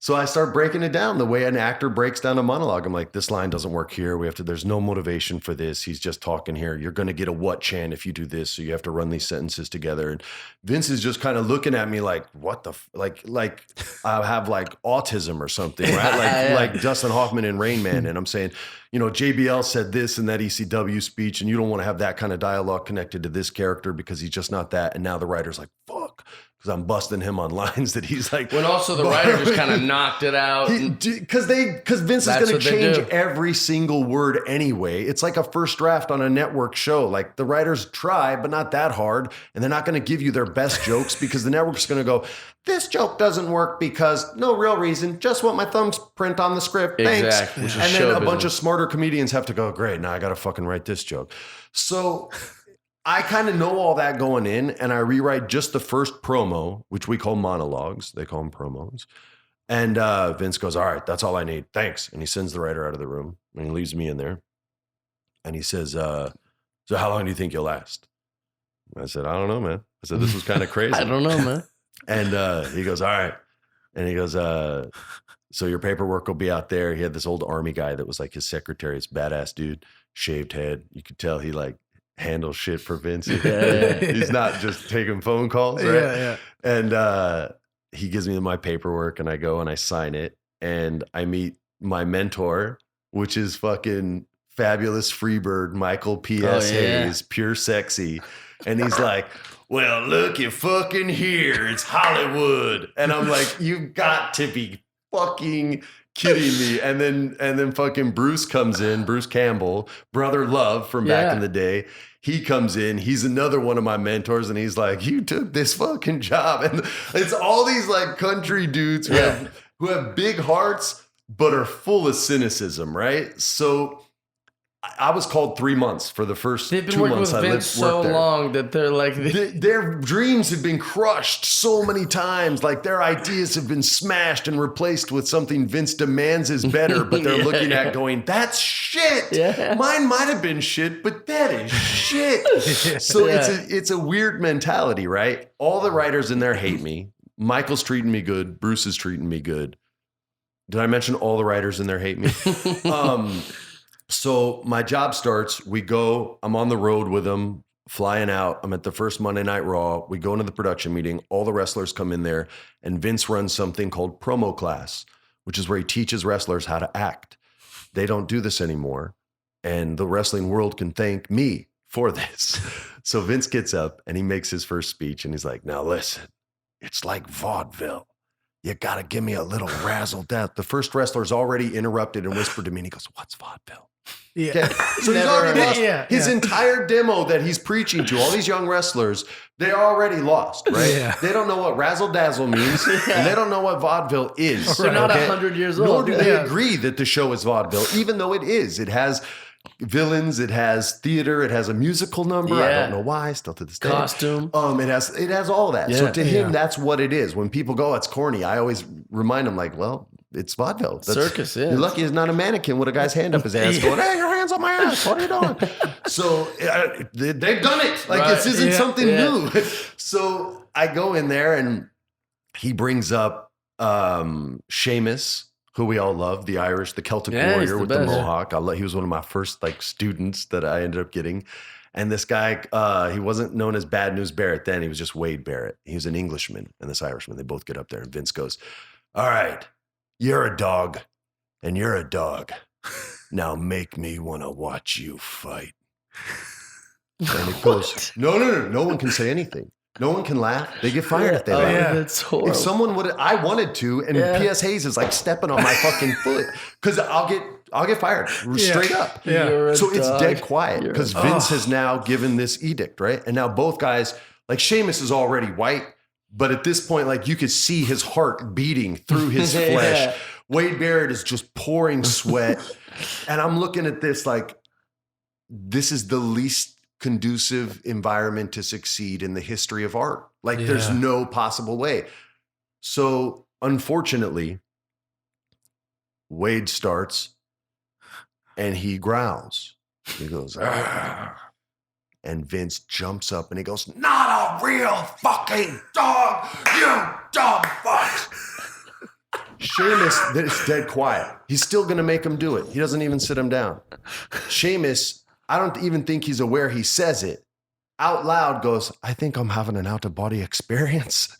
So I start breaking it down the way an actor breaks down a monologue. I'm like, this line doesn't work here. There's no motivation for this. He's just talking here. You're going to get a what chant if you do this. So you have to run these sentences together. And Vince is just kind of looking at me like, what the, like I have like autism or something, right? Like Dustin Hoffman in Rain Man. And I'm saying, JBL said this in that ECW speech, and you don't want to have that kind of dialogue connected to this character because he's just not that. And now the writer's like, fuck. Because I'm busting him on lines that he's like. When also the writer just kind of knocked it out. Because Vince is going to change every single word anyway. It's like a first draft on a network show. Like the writers try, but not that hard. And they're not going to give you their best jokes because the network's going to go, this joke doesn't work because no real reason. Just want my thumbprint on the script. Thanks. Exactly. And then a bunch of smarter comedians have to go, great, now I got to fucking write this joke. So I kind of know all that going in, and I rewrite just the first promo, which we call monologues. They call them promos. And Vince goes, all right, that's all I need. Thanks. And he sends the writer out of the room, and he leaves me in there. And he says, so how long do you think you'll last? I said, I don't know, man. I said, this was kind of crazy. I don't know, man. And he goes, all right. And he goes, so your paperwork will be out there. He had this old army guy that was like his secretary. This badass dude, shaved head. You could tell he like handles shit for Vince. He's not just taking phone calls, right? Yeah. And he gives me my paperwork, and I go and I sign it, and I meet my mentor, which is fucking fabulous Freebird, Michael P.S. Hayes, pure sexy. And he's like, well, look, you fucking here. It's Hollywood. And I'm like, you've got to be fucking kidding me? And then fucking Bruce comes in, Bruce Campbell, Brother Love from back in the day. He comes in, he's another one of my mentors, and he's like, you took this fucking job. And it's all these like country dudes who have big hearts, but are full of cynicism, right? So I was called 3 months for the first They've been 2 working months with I Vince worked so there. long that they're like, Their dreams have been crushed so many times. Like their ideas have been smashed and replaced with something Vince demands is better, but they're looking at going, that's shit. Yeah. Mine might have been shit, but that is shit. So it's a weird mentality, right? All the writers in there hate me. Michael's treating me good. Bruce is treating me good. Did I mention all the writers in there hate me? So my job starts, we go, I'm on the road with them, flying out. I'm at the first Monday Night Raw. We go into the production meeting. All the wrestlers come in there, and Vince runs something called promo class, which is where he teaches wrestlers how to act. They don't do this anymore, and the wrestling world can thank me for this. So Vince gets up, and he makes his first speech, and he's like, now listen, it's like vaudeville. You got to give me a little razzle dazzle. The first wrestler's already interrupted and whispered to me, and he goes, what's vaudeville? Yeah. Okay. So he's already lost his Yeah. entire demo that he's preaching to all these young wrestlers. They're already lost, right? Yeah. They don't know what razzle dazzle means, and they don't know what vaudeville is. they're not 100 years old. Nor do they Yeah. agree that the show is vaudeville, even though it is. It has villains, it has theater, it has a musical number. I Yeah. don't know why, still to this day. Costume. It has all that. So Yeah. to him, that's what it is. When people go, it's corny, I always remind them, like, well, it's vaudeville. Circus, yeah. You're lucky it's not a mannequin with a guy's hand up his ass going, hey, your hand's on my ass. What are you doing? So they've done it. Like, Right. this isn't Yeah. something Yeah. new. So I go in there, and he brings up Sheamus, who we all love, the Irish, the Celtic Yeah, he's warrior the with the best. mohawk. He was one of my first like students that I ended up getting. And this guy, he wasn't known as Bad News Barrett then. He was just Wade Barrett. He was an Englishman and this Irishman. They both get up there, and Vince goes, all right, you're a dog and you're a dog. Now make me want to watch you fight. And it goes, no one can say anything. No one can laugh. They get fired if they laugh. yeah. That's horrible. If someone would, I wanted to, and Yeah. P.S. Hayes is like stepping on my fucking foot because I'll get fired straight up. Yeah. You're a So it's dog. dead quiet You're a because dog. Vince has now given this edict, right? And now both guys, like Sheamus is already white, but at this point, like you could see his heart beating through his Yeah. flesh. Wade Barrett is just pouring sweat. And I'm looking at this like, this is the least conducive environment to succeed in the history of art. Like there's Yeah. no possible way. So unfortunately, Wade starts and he growls. He goes, "Argh." And Vince jumps up and he goes, not a real fucking dog, you dumb fucks. Sheamus is dead quiet. He's still going to make him do it. He doesn't even sit him down. Sheamus, I don't even think he's aware he says it. Out loud goes, I think I'm having an out-of-body experience.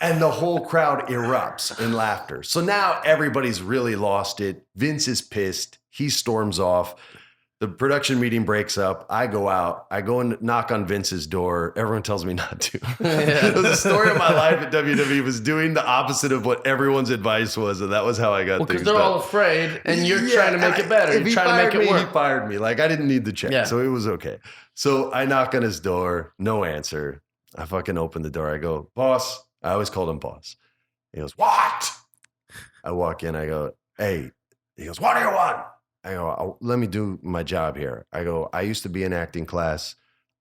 And the whole crowd erupts in laughter. So now everybody's really lost it. Vince is pissed. He storms off. The production meeting breaks up. I go out. I go and knock on Vince's door. Everyone tells me not to. The story of my life at WWE was doing the opposite of what everyone's advice was, and that was how I got Well, because things they're done. all afraid, and you're Yeah, trying to make it better. If You're he trying to make fired it me, work. he fired me. Like I didn't need the check, Yeah. so it was okay. So I knock on his door. No answer. I fucking open the door. I go, boss. I always called him boss. He goes, what? I walk in. I go, hey. He goes, what do you want? I go, let me do my job here. I go, I used to be in acting class.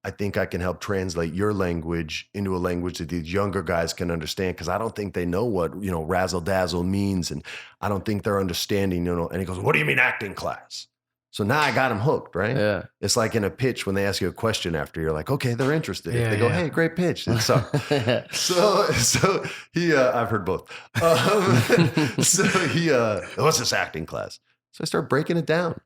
I think I can help translate your language into a language that these younger guys can understand because I don't think they know what, razzle dazzle means. And I don't think they're understanding, And he goes, what do you mean acting class? So now I got him hooked, right? Yeah. It's like in a pitch when they ask you a question after you're like, okay, they're interested. If Yeah, they go, yeah. hey, great pitch. It's so he, I've heard both. So he, what's this acting class? So I start breaking it down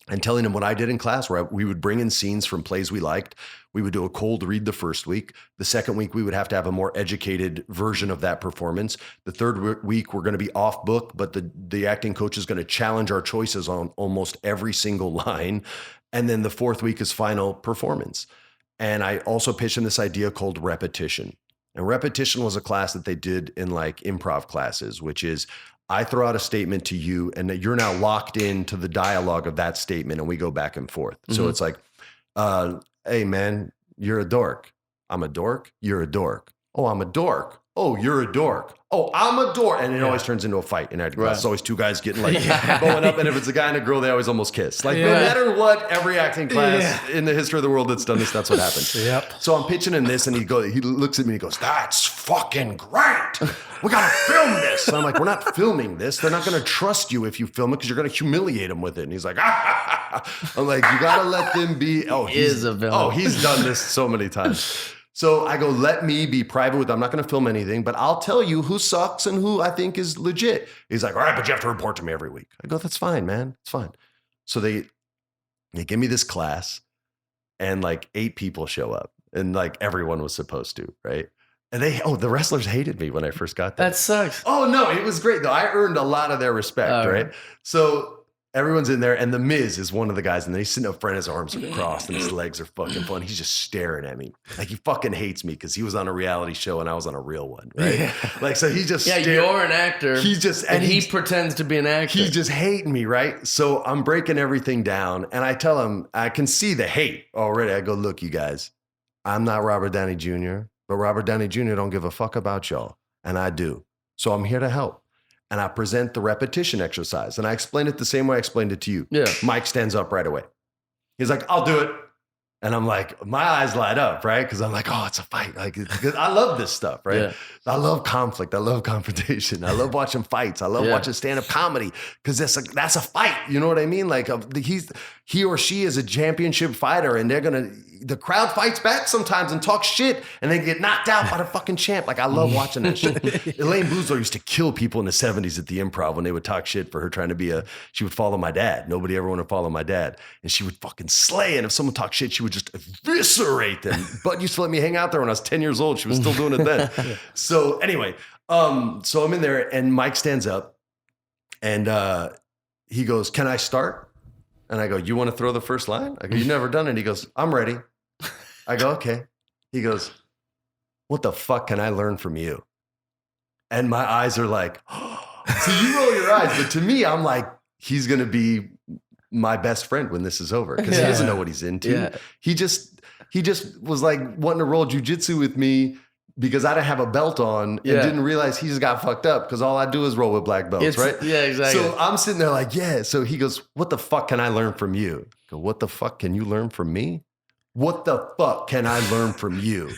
and telling him what I did in class, where we would bring in scenes from plays we liked. We would do a cold read the first week. The second week, we would have to have a more educated version of that performance. The third week, we're going to be off book, but the acting coach is going to challenge our choices on almost every single line. And then the fourth week is final performance. And I also pitched him this idea called repetition. And repetition was a class that they did in like improv classes, which is I throw out a statement to you and you're now locked into the dialogue of that statement and we go back and forth. So it's like, hey man, you're a dork. I'm a dork. You're a dork. Oh, I'm a dork. Oh, you're a dork. Oh, I'm a dork. And it always turns into a fight in every class. It's always two guys getting like going up. And if it's a guy and a girl, they always almost kiss. Like no matter what, every acting class in the history of the world that's done this, that's what happens. Yep. So I'm pitching in this and he looks at me and he goes, that's fucking great. We got to film this. And I'm like, we're not filming this. They're not going to trust you if you film it because you're going to humiliate them with it. And he's like, I'm like, you got to let them be. Oh, Is a villain. Oh, he's done this so many times. So I go, let me be private with them. I'm not going to film anything, but I'll tell you who sucks and who I think is legit. He's like, all right, but you have to report to me every week. I go, that's fine, man. It's fine. So they give me this class and like 8 people show up and like everyone was supposed to, right? And the wrestlers hated me when I first got there. That sucks. Oh, no, it was great though. I earned a lot of their respect, right? So everyone's in there, and The Miz is one of the guys, and then he's sitting up front, his arms are crossed, and his legs are fucking fun. He's just staring at me. Like, he fucking hates me because he was on a reality show, and I was on a real one, right? Yeah. Like, so he just you're an actor. He's just... And he pretends to be an actor. He's just hating me, right? So I'm breaking everything down, and I tell him, I can see the hate already. I go, look, you guys, I'm not Robert Downey Jr., but Robert Downey Jr. don't give a fuck about y'all, and I do. So I'm here to help. And I present the repetition exercise. And I explain it the same way I explained it to you. Yeah. Mike stands up right away. He's like, I'll do it. And I'm like, my eyes light up, right? Because I'm like, oh, it's a fight. Like, I love this stuff, right? Yeah. I love conflict. I love confrontation. I love watching fights. I love watching stand-up comedy because that's a fight. You know what I mean? Like he or she is a championship fighter and the crowd fights back sometimes and talks shit and they get knocked out by the fucking champ. Like, I love watching that shit. Elaine Boozler used to kill people in the 70s at the Improv when they would talk shit for her trying to be she would follow my dad. Nobody ever wanted to follow my dad. And she would fucking slay. And if someone talked shit, she would just eviscerate them. But used to let me hang out there when I was 10 years old. She was still doing it then. So anyway, so I'm in there and Mike stands up and he goes, can I start? And I go, you want to throw the first line? I go, you've never done it. He goes, I'm ready. I go, okay. He goes, what the fuck can I learn from you? And my eyes are like, so you roll your eyes. But to me, I'm like, he's going to be my best friend when this is over because he doesn't know what he's into. Yeah. He just was like wanting to roll jujitsu with me because I didn't have a belt on and didn't realize he just got fucked up because all I do is roll with black belts, right? Yeah, exactly. So I'm sitting there like, yeah. So he goes, what the fuck can I learn from you? I go, what the fuck can you learn from me? What the fuck can I learn from you?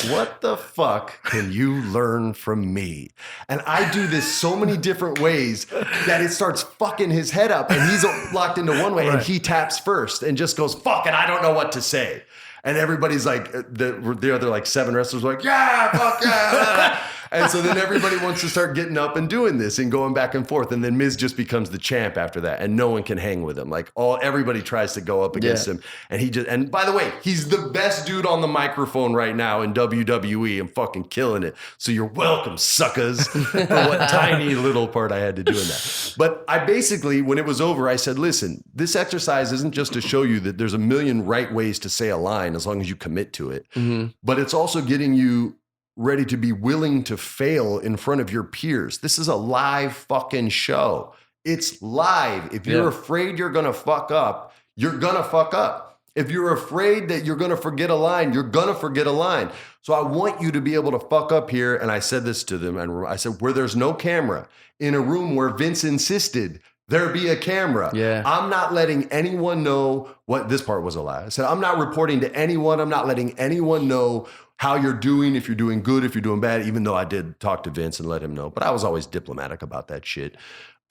What the fuck can you learn from me? And I do this so many different ways that it starts fucking his head up and he's locked into one way and he taps first and just goes, fuck it, I don't know what to say. And everybody's like, the other like 7 wrestlers are like, yeah, fuck yeah. And so then everybody wants to start getting up and doing this and going back and forth. And then Miz just becomes the champ after that. And no one can hang with him. Like everybody tries to go up against him. And and by the way, he's the best dude on the microphone right now in WWE and fucking killing it. So you're welcome, suckers, for what tiny little part I had to do in that. But I basically, when it was over, I said, listen, this exercise isn't just to show you that there's a million right ways to say a line as long as you commit to it. Mm-hmm. But it's also getting you ready to be willing to fail in front of your peers. This is a live fucking show. It's live. If you're afraid you're going to fuck up, you're going to fuck up. If you're afraid that you're going to forget a line, you're going to forget a line. So I want you to be able to fuck up here. And I said this to them. And I said, where there's no camera, in a room where Vince insisted there be a camera. Yeah. I'm not letting anyone know what this part was a lie. I said, I'm not reporting to anyone. I'm not letting anyone know how you're doing, if you're doing good, if you're doing bad, even though I did talk to Vince and let him know. But I was always diplomatic about that shit.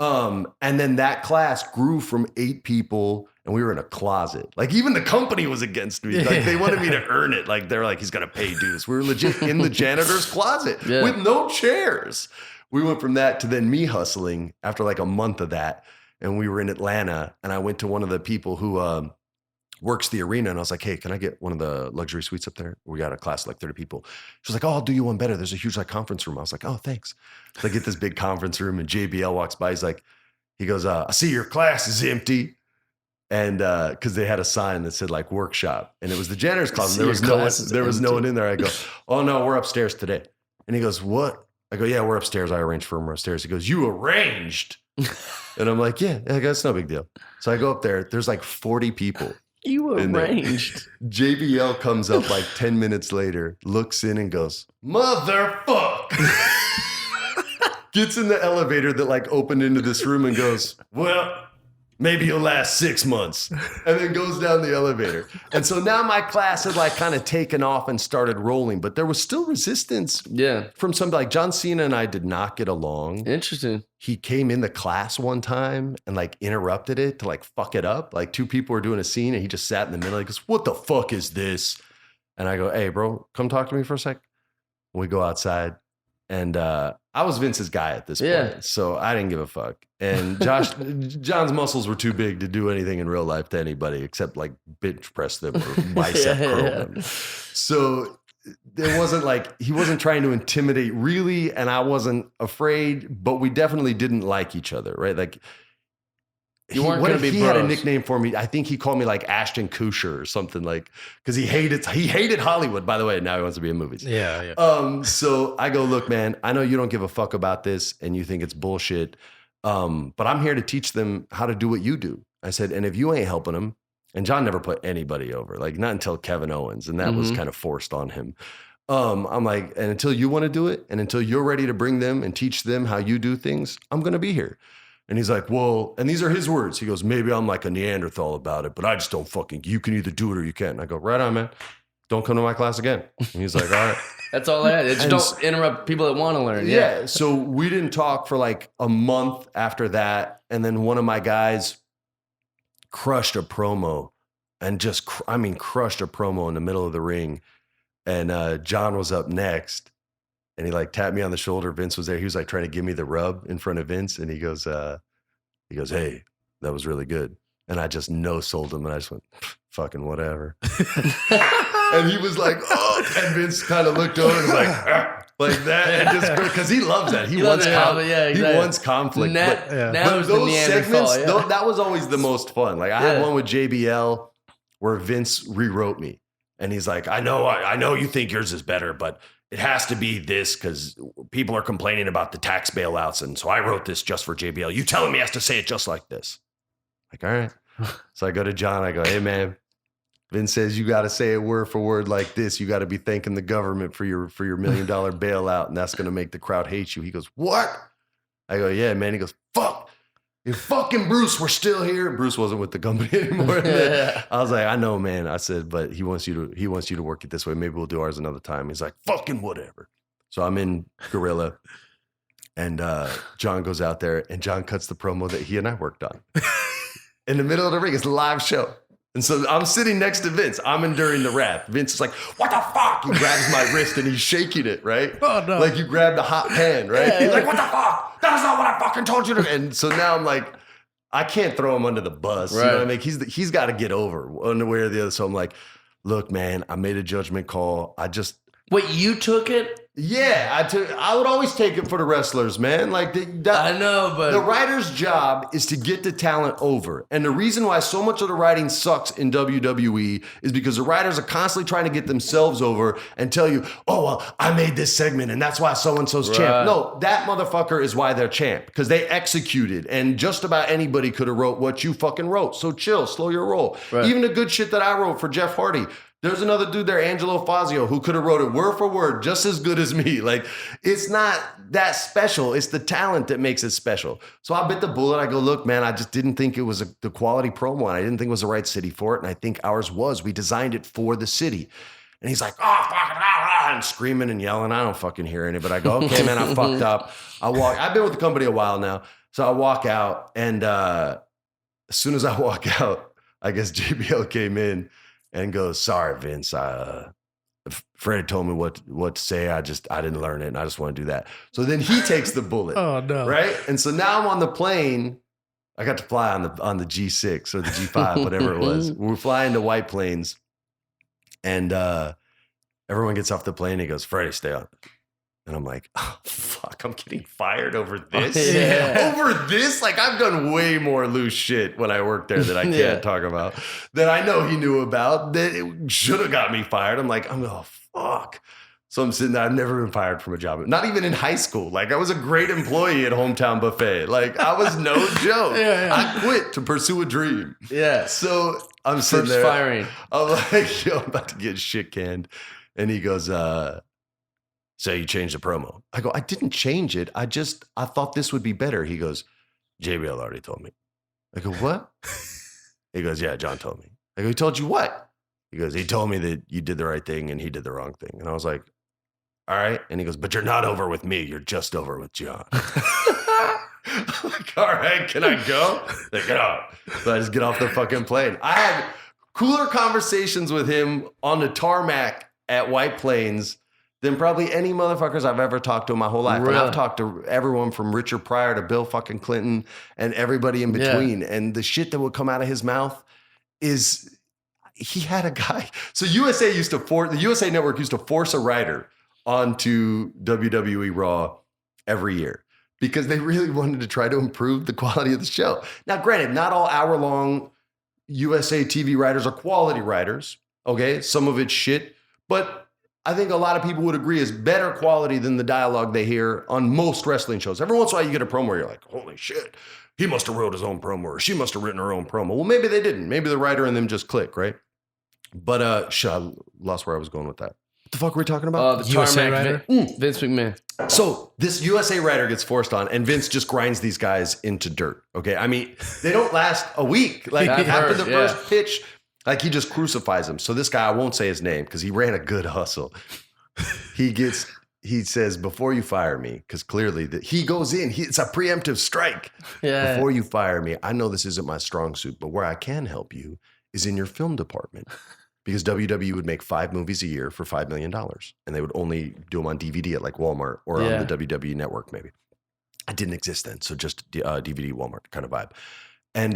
And then that class grew from 8 people and we were in a closet. Like even the company was against me. Like they wanted me to earn it. Like they're like, he's going to pay dues. We were legit in the janitor's closet with no chairs. We went from that to then me hustling after like a month of that. And we were in Atlanta and I went to one of the people who works the arena. And I was like, hey, can I get one of the luxury suites up there? We got a class of like 30 people. She was like, oh, I'll do you one better. There's a huge like conference room. I was like, oh, thanks. So I get this big conference room and JBL walks by. He goes, I see your class is empty. And because they had a sign that said like workshop, and it was the janitor's closet. See, There your was no one. class is There was no empty. one in there. I go, oh no, we're upstairs today. And he goes, what? I go, yeah, we're upstairs. I arranged for him. We're upstairs. He goes, you arranged? And I'm like, yeah, I guess no big deal. So I go up there. There's like 40 people. You in there. arranged. JBL comes up like 10 minutes later, looks in and goes, motherfuck. Gets in the elevator that like opened into this room and goes, well, maybe you'll last 6 months, and then goes down the elevator. And so now my class had like kind of taken off and started rolling, but there was still resistance Yeah. from some, like John Cena and I did not get along. Interesting. He came in the class one time and like interrupted it to like fuck it up. Like 2 people were doing a scene and he just sat in the middle. He goes, what the fuck is this? And I go, hey bro, come talk to me for a sec. We go outside. And I was Vince's guy at this point, so I didn't give a fuck. And John's muscles were too big to do anything in real life to anybody except like bench press them or bicep curl them. So it wasn't like he wasn't trying to intimidate really, and I wasn't afraid, but we definitely didn't like each other, right? Like You weren't going to be he bros. had a nickname for me. I think he called me like Ashton Kutcher or something, like because he hated Hollywood. By the way, now he wants to be in movies. Yeah. So I go, look, man, I know you don't give a fuck about this and you think it's bullshit, but I'm here to teach them how to do what you do. I said, and if you ain't helping them, and John never put anybody over, like not until Kevin Owens, and that was kind of forced on him. I'm like, and until you want to do it, and until you're ready to bring them and teach them how you do things, I'm going to be here. And he's like, well, and these are his words. He goes, maybe I'm like a Neanderthal about it, but I just don't fucking, you can either do it or you can't. And I go, right on, man. Don't come to my class again. And he's like, all right. That's all I had. Just And don't interrupt people that want to learn. Yeah. So we didn't talk for like a month after that. And then one of my guys crushed a promo and just, crushed a promo in the middle of the ring. And John was up next. And he like tapped me on the shoulder. Vince was there. He was like trying to give me the rub in front of Vince. And he goes, hey, that was really good. And I just no-sold him. And I just went, fucking whatever. And he was like, oh. And Vince kind of looked over and was like that. And just because he loves that. He wants conflict. Now But those segments, that was always the most fun. Like I had one with JBL where Vince rewrote me. And he's like, I know you think yours is better, but it has to be this because people are complaining about the tax bailouts. And so I wrote this just for JBL. You telling me he has to say it just like this. Like, all right. So I go to John. I go, hey, man, Vince says you got to say it word for word like this. You got to be thanking the government for your $1 million bailout. And that's going to make the crowd hate you. He goes, what? I go, yeah, man. He goes, fuck. If fucking Bruce were still here, Bruce wasn't with the company anymore. I was like, I know, man. I said, but he wants you to work it this way. Maybe we'll do ours another time. He's like, fucking whatever. So I'm in Gorilla, and John goes out there, and John cuts the promo that he and I worked on in the middle of the ring. It's a live show. And so I'm sitting next to Vince. I'm enduring the rap. Vince is like, what the fuck? He grabs my wrist and he's shaking it, right? Oh, no. Like you grabbed a hot pan, right? He's like, what the fuck? That is not what I fucking told you to. And so now I'm like, I can't throw him under the bus. Right. You know what I mean? He's got to get over one way or the other. So I'm like, look, man, I made a judgment call. Wait, you took it? Yeah, I would always take it for the wrestlers, man. Like I know, but the writer's job is to get the talent over. And the reason why so much of the writing sucks in WWE is because the writers are constantly trying to get themselves over and tell you, oh, well, I made this segment and that's why so-and-so's champ. No, that motherfucker is why they're champ because they executed and just about anybody could have wrote what you fucking wrote. So chill, slow your roll. Right. Even the good shit that I wrote for Jeff Hardy. There's another dude there, Angelo Fazio, who could have wrote it word for word just as good as me. Like, it's not that special. It's the talent that makes it special. So I bit the bullet. I go, look, man, I just didn't think it was the quality promo. And I didn't think it was the right city for it. And I think ours was. We designed it for the city. And he's like, oh, fucking, and screaming and yelling. I don't fucking hear any. But I go, okay, man, I fucked up. I've been with the company a while now. So I walk out. And as soon as I walk out, I guess JBL came in and goes, sorry, Vince, Freddie told me what to say. I didn't learn it, and I just want to do that. So then he takes the bullet. Oh, no. Right? And so now I'm on the plane. I got to fly on the G6 or the G5, whatever it was. We're flying to White Plains, and everyone gets off the plane. He goes, Freddie, stay on. And I'm like, oh, fuck, I'm getting fired over this? Yeah. Over this? Like, I've done way more loose shit when I worked there that I can't Yeah. talk about, that I know he knew about, that it should have got me fired. I'm like, oh, fuck. So I'm sitting there. I've never been fired from a job. Not even in high school. Like, I was a great employee at Hometown Buffet. Like, I was no joke. Yeah. I quit to pursue a dream. Yeah. So I'm sitting First there. firing. I'm like, yo, I'm about to get shit canned. And he goes, so you changed the promo. I go, I didn't change it. I thought this would be better. He goes, JBL already told me. I go, what? He goes, yeah, John told me. I go, he told you what? He goes, he told me that you did the right thing and he did the wrong thing. And I was like, all right. And he goes, but you're not over with me. You're just over with John. I'm like, all right, can I go? Like, get off. So I just get off the fucking plane. I had cooler conversations with him on the tarmac at White Plains than probably any motherfuckers I've ever talked to in my whole life. Really? And I've talked to everyone from Richard Pryor to Bill fucking Clinton and everybody in between. And the shit that would come out of his mouth is, he had a guy. So the USA Network used to force a writer onto WWE Raw every year because they really wanted to try to improve the quality of the show. Now, granted, not all hour-long USA TV writers are quality writers, okay? Some of it's shit, but I think a lot of people would agree is better quality than the dialogue they hear on most wrestling shows. Every once in a while you get a promo where you're like, holy shit, he must have wrote his own promo or she must have written her own promo. Well, maybe they didn't. Maybe the writer and them just click, right? But I lost where I was going with that. What the fuck were we talking about? The USA tarmac writer? Vince McMahon. So this USA writer gets forced on, and Vince just grinds these guys into dirt. Okay, I mean they don't last a week. Like I've after heard, the yeah. first pitch, like he just crucifies them. So this guy, I won't say his name because he ran a good hustle. He says, before you fire me, because clearly he goes in. It's a preemptive strike. Yeah. Before you fire me, I know this isn't my strong suit, but where I can help you is in your film department. Because WWE would make 5 movies a year for $5 million. And they would only do them on DVD at like Walmart or on the WWE network, maybe. It didn't exist then. So just DVD Walmart kind of vibe. And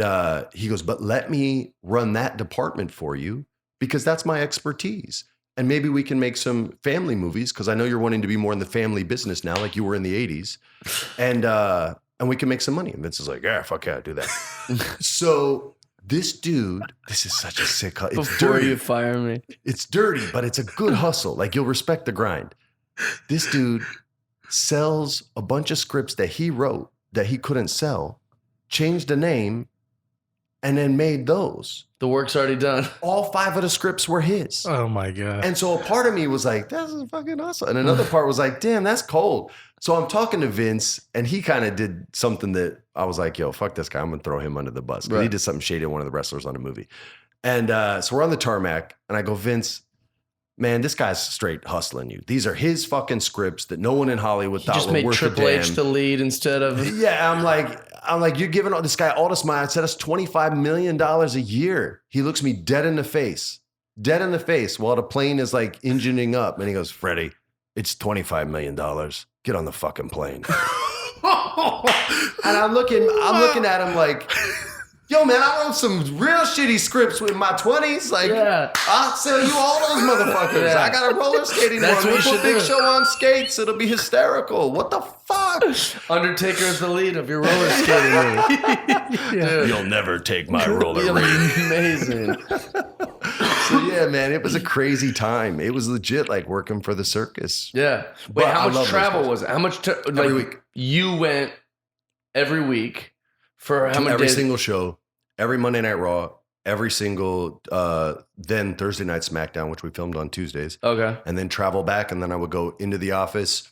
he goes, but let me run that department for you because that's my expertise. And maybe we can make some family movies because I know you're wanting to be more in the family business now, like you were in the 80s. And we can make some money. And Vince is like, yeah, fuck yeah, do that. So this dude, this is such a sick hustle. It's Before dirty. you fire me. It's dirty, but it's a good hustle. Like you'll respect the grind. This dude sells a bunch of scripts that he wrote that he couldn't sell, changed the name, and then made those. The work's already done. All 5 of the scripts were his. Oh my God. And so a part of me was like, that's fucking awesome. And another part was like, damn, that's cold. So I'm talking to Vince, and he kind of did something that I was like, yo, fuck this guy. I'm going to throw him under the bus. 'Cause he Right. did something shady to one of the wrestlers on a movie. And so we're on the tarmac, and I go, Vince, man, this guy's straight hustling you. These are his fucking scripts that no one in Hollywood You thought just were made worth Triple a H damn. the lead instead of. Yeah, I'm like, you're giving all this guy all this money. I said, that's $25 million a year. He looks me dead in the face while the plane is like engineering up. And he goes, Freddie, it's $25 million. Get on the fucking plane. And I'm looking at him like, yo, man, I wrote some real shitty scripts in my 20s. Like, Yeah. I'll sell you all those motherfuckers. Yeah. I got a roller skating That's one. what We'll you put Big should do. Show on skates. It'll be hysterical. What the fuck? Undertaker is the lead of your roller skating league. Dude, You'll never take my roller you'll be rink. amazing. So yeah, man, it was a crazy time. It was legit like working for the circus. Yeah. Wait, But I how love much those travel guys. was it? How much? Every week. You went every week for how many Every days? single show, every Monday Night Raw, every single then Thursday Night SmackDown, which we filmed on Tuesdays, Okay. and then travel back, and then I would go into the office.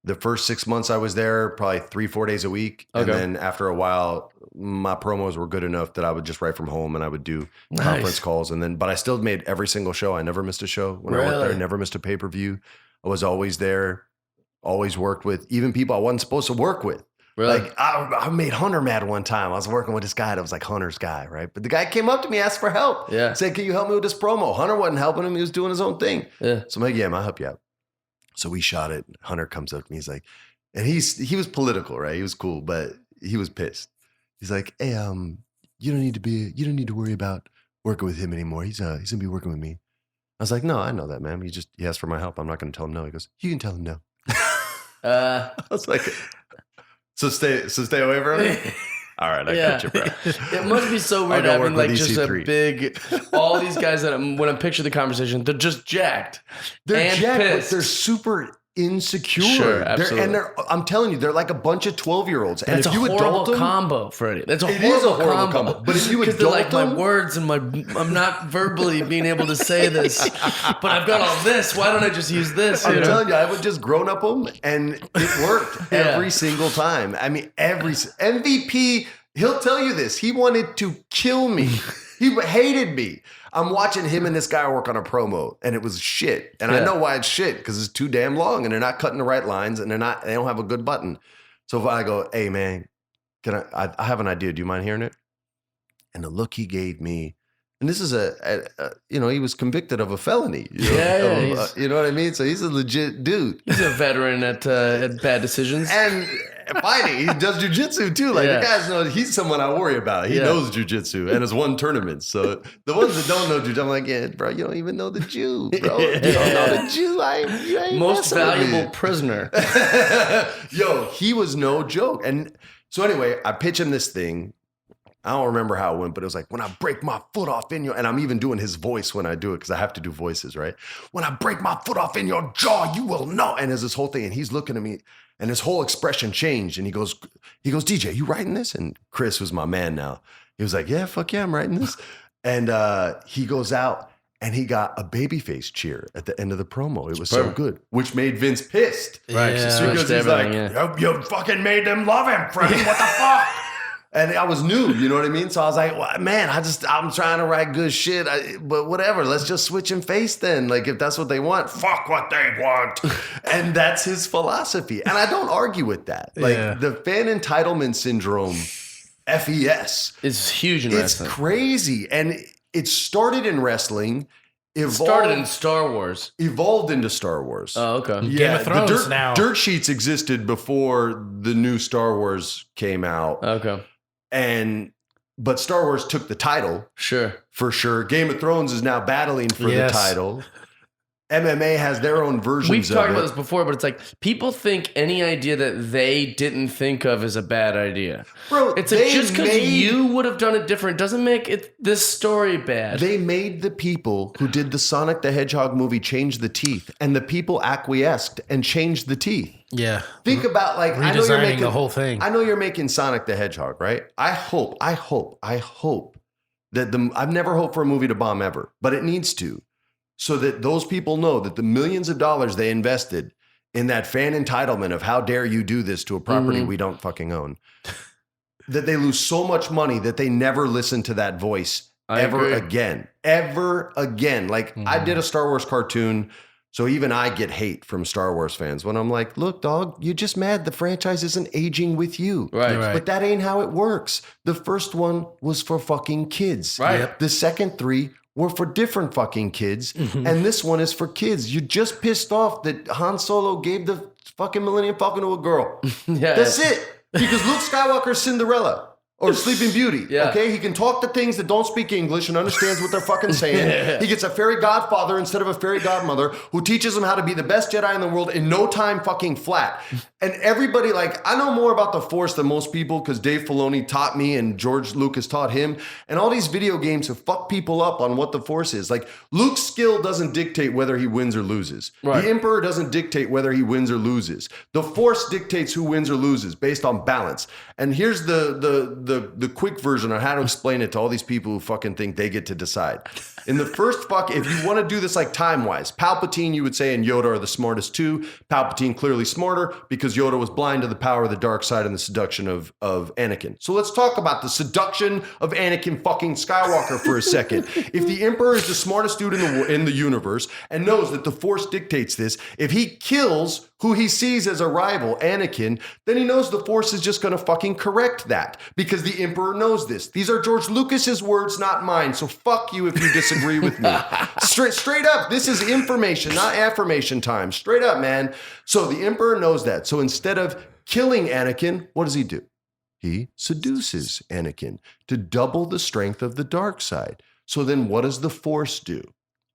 The first 6 months I was there, probably 3-4 days a week, and Okay. then after a while, my promos were good enough that I would just write from home and I would do Nice. conference calls, and then but I still made every single show. I never missed a show when I worked there. Really? Never missed a pay-per-view. I was always there. Always worked with even people I wasn't supposed to work with. Really? Like I made Hunter mad one time. I was working with this guy that was like Hunter's guy, right? But the guy came up to me, asked for help. Yeah. Said, "Can you help me with this promo?" Hunter wasn't helping him; he was doing his own thing. Yeah. So I'm like, "Yeah, man, I'll help you out." So we shot it. Hunter comes up to me. He's like, and he was political, right? He was cool, but he was pissed. He's like, "Hey, you don't need to worry about working with him anymore. He's gonna be working with me." I was like, "No, I know that, man. He asked for my help. I'm not gonna tell him no." He goes, "You can tell him no." Uh, I was like, so stay away from it. All right, I got you, bro. It must be so weird go having work with like just a EC3. big, all these guys that when I picture the conversation, they're just jacked. They're and jacked, but pissed. they're super insecure. Sure, absolutely. I'm telling you, they're like a bunch of 12-year-olds. And That's if a you horrible adult them, combo, Freddie. That's a It is horrible, a horrible combo. But if you because they're like adult my them- words and I'm not verbally being able to say this, but I've got all this. Why don't I just use this? I'm you know? telling you, I would just grown up them, and it worked every single time. I mean, MVP. He'll tell you this. He wanted to kill me. He hated me. I'm watching him and this guy work on a promo, and it was shit. And I know why it's shit, because it's too damn long, and they're not cutting the right lines, and they don't have a good button. So if I go, hey man, can I have an idea? Do you mind hearing it? And the look he gave me, and this is he was convicted of a felony. You know what I mean? So he's a legit dude. He's a veteran at bad decisions. And fighting, he does jujitsu too. Like the guys know he's someone I worry about. He knows jujitsu and has won tournaments. So the ones that don't know jujitsu, I'm like, yeah, bro, you don't even know the Jew, bro. You don't know the Jew. You ain't Most messing with me. valuable prisoner. Yo, he was no joke. And so anyway, I pitch him this thing. I don't remember how it went, but it was like, when I break my foot off in your, and I'm even doing his voice when I do it, because I have to do voices, right? When I break my foot off in your jaw, you will know. And there's this whole thing, and he's looking at me, and his whole expression changed. And he goes, DJ, you writing this? And Chris was my man now. He was like, yeah, fuck yeah, I'm writing this. And he goes out, and he got a babyface cheer at the end of the promo. It was so good, which made Vince pissed. Right. Yeah. Because he's like, you fucking made them love him, Freddie. What the fuck? And I was new, you know what I mean? So I was like, well, man, I'm trying to write good shit, but whatever. Let's just switch and face then. Like, if that's what they want, fuck what they want. And that's his philosophy. And I don't argue with that. Like, the fan entitlement syndrome, FES. It's huge in It's wrestling. crazy. And it started in wrestling. Started in Star Wars. Evolved into Star Wars. Oh, okay. Game of Thrones now. Dirt sheets existed before the new Star Wars came out. Okay. But Star Wars took the title Sure. for sure. Game of Thrones is now battling for Yes. the title. MMA has their own versions We've talked of about it. this before, but it's like people think any idea that they didn't think of is a bad idea. Bro, It's like they just because made- you would have done it different doesn't make it this story bad. They made the people who did the Sonic the Hedgehog movie change the teeth, and the people acquiesced and changed the teeth. Yeah. Think about like I know you're Redesigning making the whole thing. I know you're making Sonic the Hedgehog, right? I hope that I've never hoped for a movie to bomb ever, but it needs to. So that those people know that the millions of dollars they invested in that fan entitlement of how dare you do this to a property we don't fucking own, that they lose so much money that they never listen to that voice ever again. Like I did a Star Wars cartoon, so even I get hate from Star Wars fans when I'm like, look, dog, you're just mad the franchise isn't aging with you. Right. But that ain't how it works. The first one was for fucking kids. Right. Yep. The second three were for different fucking kids. Mm-hmm. And this one is for kids. You just pissed off that Han Solo gave the fucking Millennium Falcon to a girl. Yeah. That's it. Because Luke Skywalker's Cinderella. Or Sleeping Beauty. Yeah. Okay? He can talk to things that don't speak English and understands what they're fucking saying. He gets a fairy godfather instead of a fairy godmother who teaches him how to be the best Jedi in the world in no time fucking flat. And everybody, like, I know more about the Force than most people because Dave Filoni taught me and George Lucas taught him. And all these video games have fucked people up on what the Force is. Like, Luke's skill doesn't dictate whether he wins or loses. Right. The Emperor doesn't dictate whether he wins or loses. The Force dictates who wins or loses based on balance. And here's the quick version on how to explain it to all these people who fucking think they get to decide. In the first if you want to do this like time-wise, Palpatine, you would say, and Yoda are the smartest two. Palpatine clearly smarter because Yoda was blind to the power of the dark side and the seduction of Anakin. So let's talk about the seduction of Anakin fucking Skywalker for a second. If the Emperor is the smartest dude in the universe and knows that the Force dictates this, if he kills who he sees as a rival, Anakin, then he knows the Force is just going to fucking correct that because the Emperor knows this. These are George Lucas's words, not mine. So fuck you if you disagree with me. Straight up, this is information, not affirmation time. Straight up, man. So the Emperor knows that. So instead of killing Anakin, what does he do? He seduces Anakin to double the strength of the dark side. So then what does the Force do?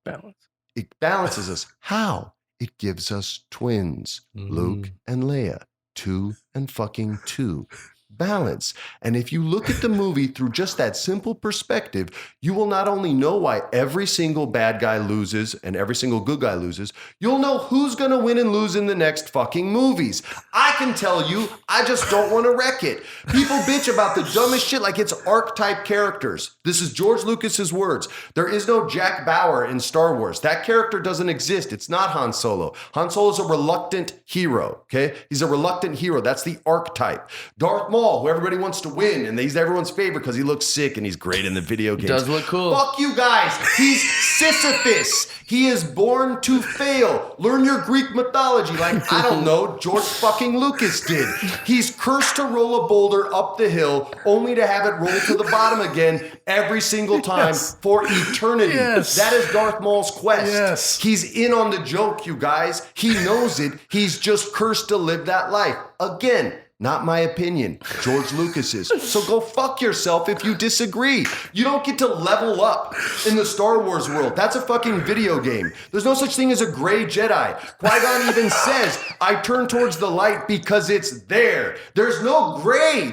Balance. It balances us. How? it gives us twins, Luke and Leia, 2 and fucking 2. Balance. And if you look at the movie through just that simple perspective, you will not only know why every single bad guy loses and every single good guy loses, you'll know who's going to win and lose in the next fucking movies. I can tell you, I just don't want to wreck it. People bitch about the dumbest shit like it's archetype characters. This is George Lucas's words. There is no Jack Bauer in Star Wars. That character doesn't exist. It's not Han Solo. Han Solo is a reluctant hero, okay? He's a reluctant hero. That's the archetype. Darth Maul, who everybody wants to win, and he's everyone's favorite because he looks sick and he's great in the video games. Does look cool. Fuck you guys. He's Sisyphus. He is born to fail. Learn your Greek mythology like, I don't know, George fucking Lucas did. He's cursed to roll a boulder up the hill only to have it roll to the bottom again every single time for eternity. Yes. That is Darth Maul's quest. Yes. He's in on the joke, you guys. He knows it. He's just cursed to live that life. Again, not my opinion, George Lucas's. So go fuck yourself if you disagree. You don't get to level up in the Star Wars world. That's a fucking video game. There's no such thing as a gray Jedi. Qui-Gon even says, I turn towards the light because it's there. There's no gray.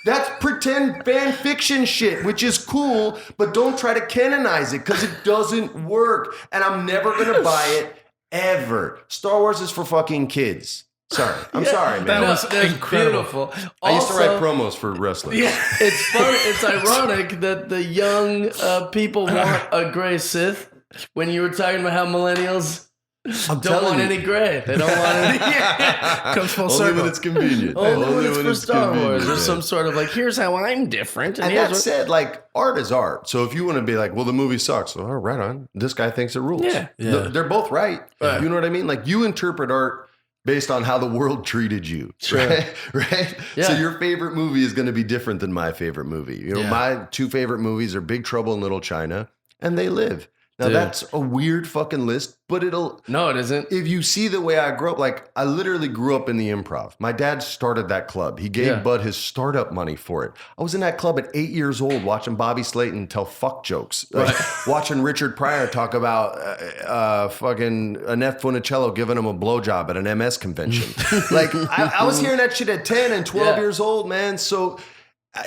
That's pretend fan fiction shit, which is cool, but don't try to canonize it because it doesn't work. And I'm never gonna buy it ever. Star Wars is for fucking kids. Sorry. I'm sorry, man. That was That's incredible. beautiful. I used to write Also, promos for wrestlers. Yeah, it's funny. It's ironic that the young people want a gray Sith when you were talking about how millennials don't telling want you. any gray. They don't want any. Comes full Only circle. when it's convenient. Only when it's for Star convenient, Wars. There's man. some sort of like, here's how I'm different. And here's that what- said, like, art is art. So if you want to be like, well, the movie sucks. Well, right on. This guy thinks it rules. Yeah. They're both right. Right. You know what I mean? Like, you interpret art based on how the world treated you. Sure. Right? Yeah. So your favorite movie is going to be different than my favorite movie. You know, Yeah. my 2 favorite movies are Big Trouble in Little China and They Live. Now, Dude. that's a weird fucking list, but No, it isn't. if you see the way I grew up, like I literally grew up in the improv. My dad started that club. He gave Yeah. Bud his startup money for it. I was in that club at 8 years old watching Bobby Slayton tell fuck jokes. Like, watching Richard Pryor talk about fucking Annette Funicello giving him a blowjob at an MS convention. Like I was hearing that shit at 10 and 12 Yeah. years old, man. So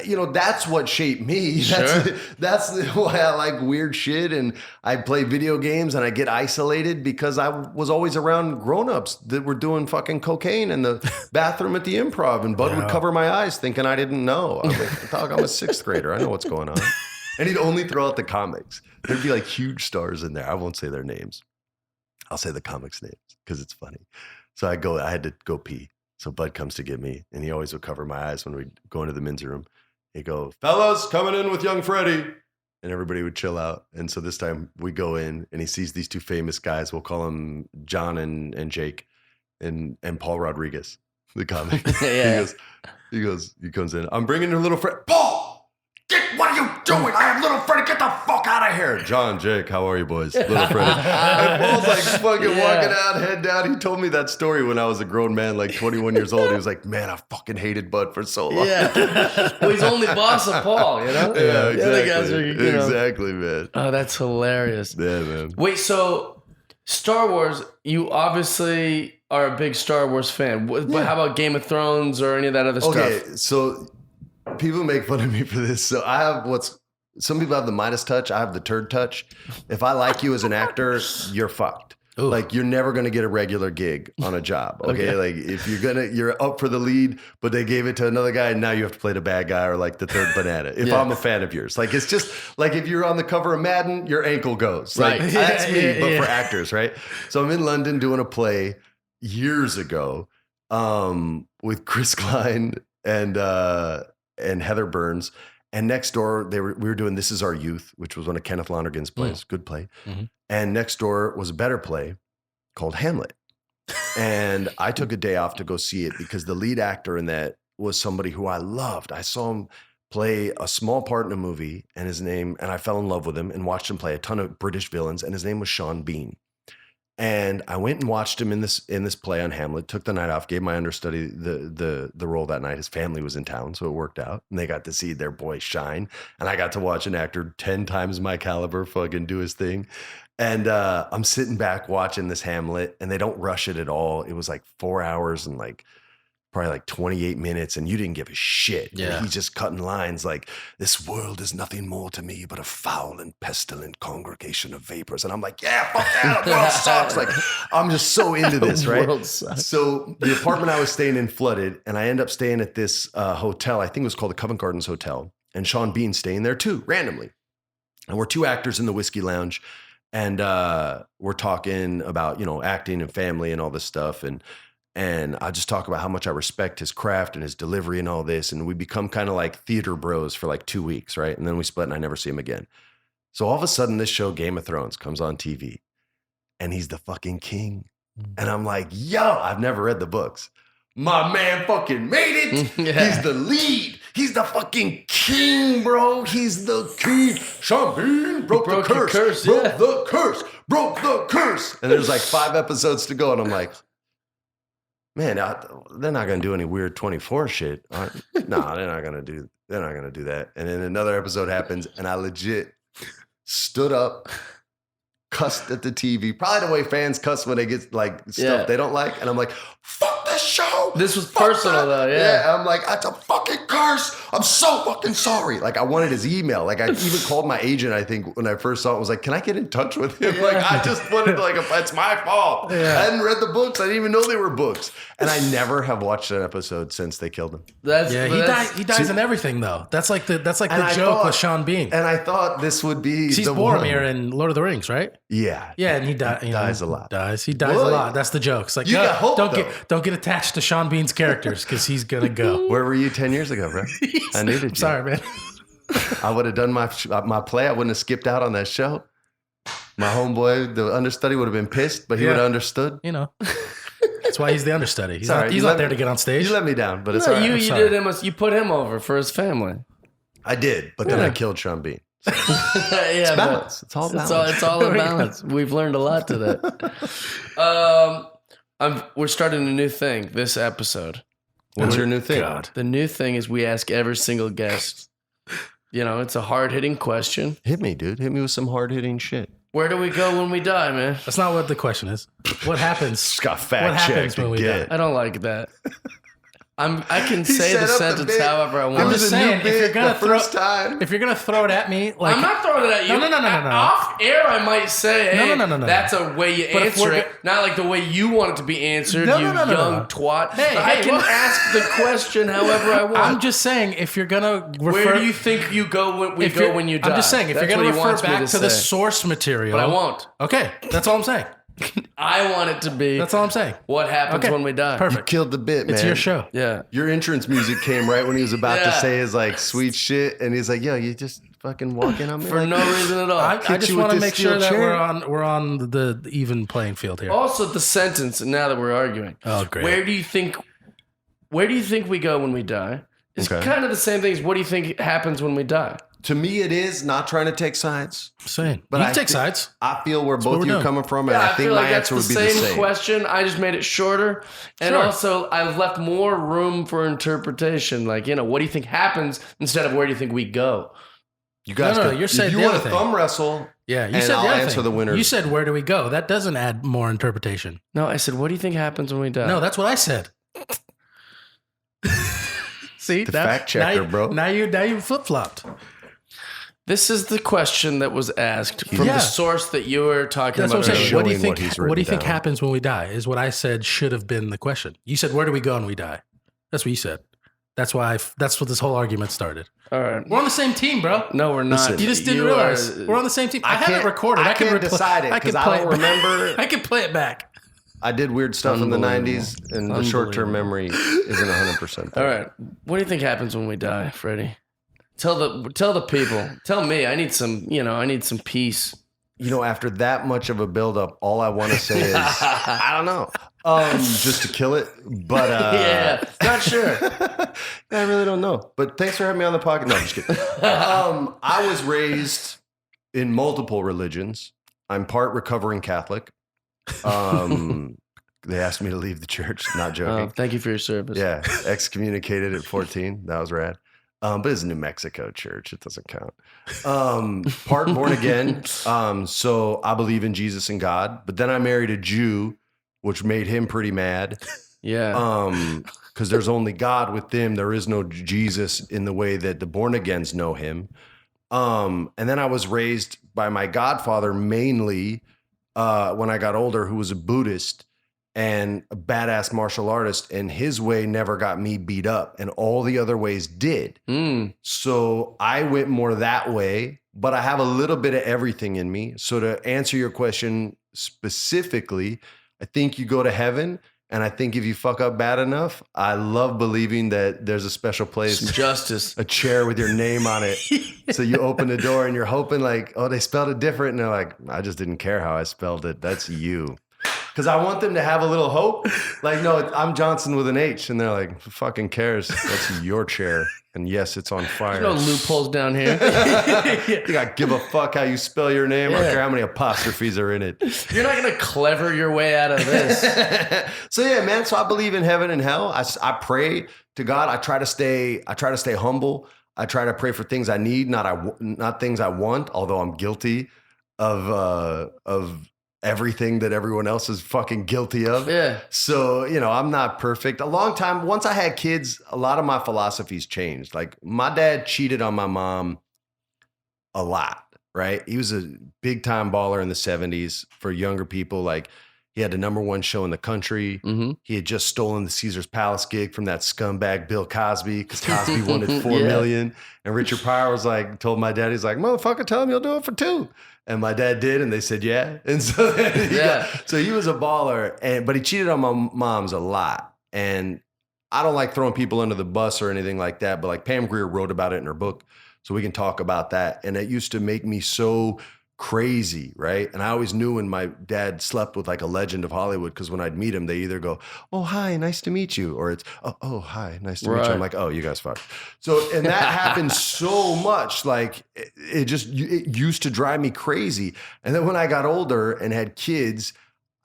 you know, that's what shaped me. Sure. That's why I like weird shit. And I play video games and I get isolated because I was always around grownups that were doing fucking cocaine in the bathroom at the improv. And Bud would cover my eyes thinking I didn't know. I was like, dog, I'm a 6th grader. I know what's going on. And he'd only throw out the comics. There'd be like huge stars in there. I won't say their names. I'll say the comics' names because it's funny. So I had to go pee. So Bud comes to get me, and he always would cover my eyes when we'd go into the men's room. He'd go, fellas, coming in with young Freddie. And everybody would chill out. And so this time we go in, and he sees these 2 famous guys. We'll call them John and Jake and Paul Rodriguez, the comic. Yeah. He comes in. I'm bringing your little friend. Paul! What are you doing? I have little Freddie. Get the fuck out of here. John, Jake, how are you boys? Little Freddie. And Paul's like fucking walking out, head down. He told me that story when I was a grown man, like 21 years old. He was like, man, I fucking hated Bud for so long. Yeah. Well, he's only boss of Paul, you know? Yeah, exactly. The other guys are, you know. Exactly, man. Oh, that's hilarious. Yeah, man. Wait, so Star Wars, you obviously are a big Star Wars fan. But how about Game of Thrones or any of that other Okay, stuff? so people make fun of me for this. So I have some people have the Midas touch. I have the turd touch. If I like you as an actor, you're fucked. Ooh. Like you're never going to get a regular gig on a job. Okay? Like if you're up for the lead, but they gave it to another guy and now you have to play the bad guy or like the third banana. If Yeah. I'm a fan of yours, like it's just like if you're on the cover of Madden, your ankle goes. Right. Like that's me, Yeah, but yeah. for actors, right? So I'm in London doing a play years ago with Chris Klein and Heather Burns. And next door, we were doing This Is Our Youth, which was one of Kenneth Lonergan's plays. Good play. Mhm. And next door was a better play called Hamlet. And I took a day off to go see it because the lead actor in that was somebody who I loved. I saw him play a small part in a movie and I fell in love with him and watched him play a ton of British villains. And his name was Sean Bean. And I went and watched him in this play on Hamlet, took the night off, gave my understudy the role that night. His family was in town, so it worked out. And they got to see their boy shine. And I got to watch an actor 10 times my caliber fucking do his thing. And I'm sitting back watching this Hamlet, and they don't rush it at all. It was like 4 hours and like probably like 28 minutes, and you didn't give a shit. Yeah. And he's just cutting lines like, this world is nothing more to me but a foul and pestilent congregation of vapors. And I'm like, yeah, fuck that, the world sucks. Like, I'm just so into this, right? World sucks. So the apartment I was staying in flooded, and I end up staying at this hotel. I think it was called the Covent Gardens Hotel, and Sean Bean's staying there too, randomly. And we're two actors in the whiskey lounge, and we're talking about, you know, acting and family and all this stuff. And I just talk about how much I respect his craft and his delivery and all this. And we become kind of like theater bros for like 2 weeks, right? And then we split and I never see him again. So all of a sudden this show, Game of Thrones, comes on TV and he's the fucking king. And I'm like, yo, I've never read the books. My man fucking made it. Yeah. He's the lead. He's the fucking king, bro. He's the king. Sean Bean broke the your curse. curse, Broke yeah. the curse. Broke the curse. And there's like 5 episodes to go. And I'm like, man, they're not gonna do any weird 24 shit. No, they're not gonna do that. And then another episode happens, and I legit stood up, cussed at the TV. Probably the way fans cuss when they get like stuff they don't like. And I'm like, fuck this show. This was Fuck personal, that. though, yeah. I'm like, that's a fucking curse. I'm so fucking sorry. Like, I wanted his email. Like, I even called my agent, I think, when I first saw it, was like, can I get in touch with him? Like, I just wanted to, like, it's my fault. Yeah. I hadn't read the books. I didn't even know they were books. And I never have watched an episode since they killed him. He dies in everything though. That's like the I joke thought- with Sean Bean. And I thought this would be He's the one. Boromir in Lord of the Rings, right? Yeah. Yeah, and he dies a lot. He dies Boy. a lot. That's the joke. It's like, You got hope, though. don't get attached to Sean Bean's characters because he's gonna go. Where were you 10 years ago, bro? I needed you. Sorry, man. I would have done my play. I wouldn't have skipped out on that show. My homeboy, the understudy, would have been pissed, but he would have understood. You know, that's why he's the understudy. He's Sorry, not, you he's let not there me- to get on stage. You let me down, but it's No, all right. you sorry. did him. You put him over for his family. I did, but then I killed Sean Bean. Yeah, Balance. It's all balance. It's all a balance. We've learned a lot today. We're starting a new thing this episode. What's your new thing? God. The new thing is we ask every single guest. You know, it's a hard-hitting question. Hit me, dude. Hit me with some hard-hitting shit. Where do we go when we die, man? That's not what the question is. What happens? Just got What fact happens checked when we again. I don't like that. I can say set the up the sentence bit. however I It want. was just a new saying, if bit you're gonna the first time. If you're gonna throw it at me, like I'm not throwing it at you. No. Off air, I might say, hey, No. that's a way you But if answer we're it. Not like the way you want it to be answered, No, you no, young twat. Hey, I hey, can well- ask the question however I want. I'm just saying, if you're gonna refer, Where do you think you go when if you're- when you die? I'm just saying, if That's you're what gonna he refer wants me back to the say. source material, But I won't. Okay, that's all I'm saying. I want it to be That's all I'm saying. what happens Okay, when we die. You perfect. killed the bit, man. It's your show. Yeah. Your entrance music came right when he was about to Yeah. say his like sweet shit, and he's like, "Yo, you just fucking walking on me For like no this?" reason at all. I hit just you with want to this make sure steel that chair. we're on the even playing field here. Also, the sentence. Now that we're arguing, Oh, great. Where do you think we go when we die? It's Okay. kind of the same thing as what do you think happens when we die? To me, it is not trying to take sides, Saying, but you I can take thi- sides. I feel where what both we're of you are doing. coming from, and Yeah, I think feel my like that's answer the would be the same same. question. I just made it shorter, and Sure. also I've left more room for interpretation. Like, what do you think happens instead of where do you think we go? You guys, No, could- you're saying if you the want other to thing. thumb wrestle, Yeah, you and said I'll the other answer thing. the winners. You said, where do we go? That doesn't add more interpretation. No, I said, what do you think happens when we die? No, that's what I said. See, The fact checker, bro. Now you flip flopped. This is the question that was asked from Yeah. the source that you were talking That's what about I'm saying. earlier. What do you showing think? what he's What do you written think down. happens when we die? Is what I said should have been the question. You said, where do we go when we die? That's what you said. That's why. That's what this whole argument started. All right. We're on the same team, bro. No, we're not. Listen, You just didn't realize we're on the same team. I, have it can't- recorded. I can can't repl- decide it, I can 'cause I play don't it back. remember- I can play it back. I did weird stuff in the Unbelievable. 90s, and the short-term memory isn't 100%. All right. What do you think happens when we die, Freddie? Tell the people. Tell me. I need some. I need some peace. After that much of a buildup, all I want to say is, I don't know, just to kill it. But Yeah. Not sure. I really don't know. But thanks for having me on the podcast. No, I'm just kidding. I was raised in multiple religions. I'm part recovering Catholic. They asked me to leave the church. Not joking. Thank you for your service. Yeah, excommunicated at 14. That was rad. But it's a New Mexico church. It doesn't count. Part born again. So I believe in Jesus and God. But then I married a Jew, which made him pretty mad. Yeah. Because there's only God with them. There is no Jesus in the way that the born agains know him. And then I was raised by my godfather mainly when I got older, who was a Buddhist and a badass martial artist, and his way never got me beat up, and all the other ways did. So I went more that way, but I have a little bit of everything in me. So to answer your question specifically, I think you go to heaven, and I think if you fuck up bad enough, I love believing that there's a special place, Some justice. a chair with your name on it. So you open the door and you're hoping like, oh, they spelled it different. And they're like, I just didn't care how I spelled it. That's you. Because I want them to have a little hope. Like, no, I'm Johnson with an H. And they're like, who fucking cares? That's your chair. And yes, it's on fire. No loopholes down here. You got give a fuck how you spell your name. I don't care how many apostrophes are in it. You're not going to clever your way out of this. So yeah, man. So I believe in heaven and hell. I pray to God. I try to stay humble. I try to pray for things I need, not things I want, although I'm guilty of everything that everyone else is fucking guilty of. Yeah. So, I'm not perfect. A long time, once I had kids, a lot of my philosophies changed. Like my dad cheated on my mom a lot, right? He was a big time baller in the 70s for younger people. Like he had the #1 show in the country. Mm-hmm. He had just stolen the Caesar's Palace gig from that scumbag Bill Cosby because Cosby wanted $4 million. And Richard Pryor was like, told my dad, he's like, motherfucker, tell him you'll do it for $2 million. And my dad did, and they said, yeah. And so, so he was a baller, but he cheated on my moms a lot. And I don't like throwing people under the bus or anything like that, but like Pam Grier wrote about it in her book, so we can talk about that. And it used to make me so crazy, right? And I always knew when my dad slept with like a legend of Hollywood, because when I'd meet him, they either go, oh, hi, nice to meet you, or it's, oh hi, nice to meet you. I'm like, oh, you guys fuck. So, and that happened so much, like it used to drive me crazy. And then when I got older and had kids,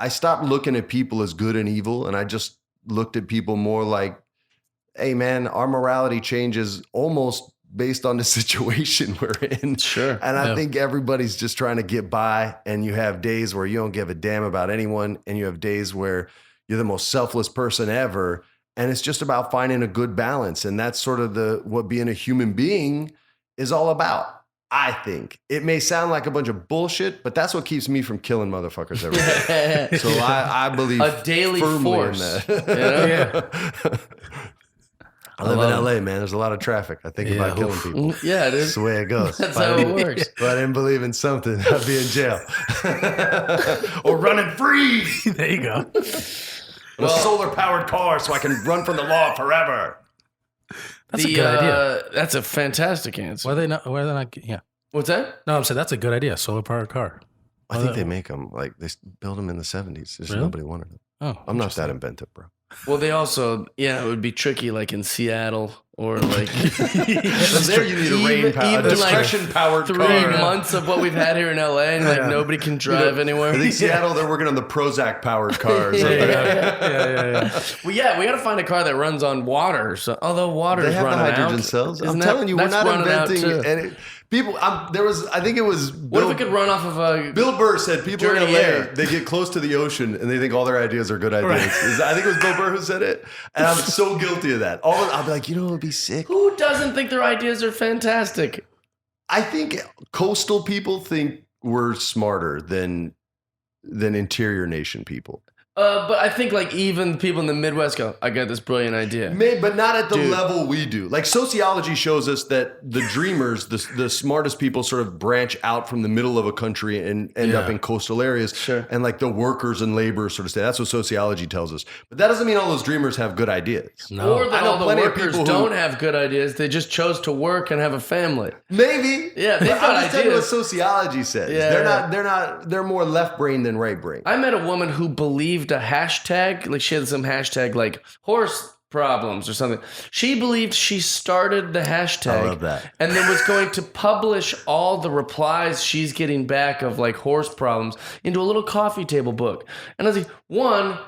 I stopped looking at people as good and evil, and I just looked at people more like, hey man, our morality changes almost based on the situation we're in. Sure. And I think everybody's just trying to get by, and you have days where you don't give a damn about anyone, and you have days where you're the most selfless person ever. And it's just about finding a good balance. And that's sort of what being a human being is all about. I think it may sound like a bunch of bullshit, but that's what keeps me from killing motherfuckers every day. So I believe a daily firmly force. in that. Yeah. I live in LA, man. There's a lot of traffic. I think about killing people. Yeah, it is. That's the way it goes. That's how it works. If I didn't believe in something, I'd be in jail. Or running free. There you go. In a solar-powered car so I can run from the law forever. That's a good idea. That's a fantastic answer. Why are they not? Yeah. What's that? No, I'm saying that's a good idea. Solar powered car. I think they make them. Like, they build them in the 70s. Just Really? nobody wanted them. Oh, I'm not that inventive, bro. Well, they also, it would be tricky, like in Seattle or like There you need a rain power, even depression powered 3 car. months of what we've had here in LA, and like nobody can drive anywhere. I think Seattle, they're working on the Prozac powered cars. yeah. Well, yeah, we got to find a car that runs on water. So, although water They is have the running hydrogen out. cells. I'm Isn't telling you, we're that's not running out, inventing too. any. People, I think it was What if it could run off of a? Bill Burr said people in Dirty LA, air. they get close to the ocean and they think all their ideas are good ideas. I think it was Bill Burr who said it. And I'm so guilty of that. I'll be like, it would be sick. Who doesn't think their ideas are fantastic? I think coastal people think we're smarter than interior nation people. But I think like even people in the Midwest go, I got this brilliant idea. But not at the Dude. level we do. Like sociology shows us that the dreamers, the smartest people sort of branch out from the middle of a country and end up in coastal areas. Sure. And like the workers and laborers sort of stay. That's what sociology tells us. But that doesn't mean all those dreamers have good ideas. No. Or that I know all the plenty of workers people who- don't have good ideas. They just chose to work and have a family. Maybe. Yeah, they've But got I'm just telling you what ideas. sociology says. Yeah. They're more left brain than right brain. I met a woman who believed a hashtag, like she had some hashtag like horse problems or something. She believed she started the hashtag. I love that. And then was going to publish all the replies she's getting back of like horse problems into a little coffee table book. And I was like, one,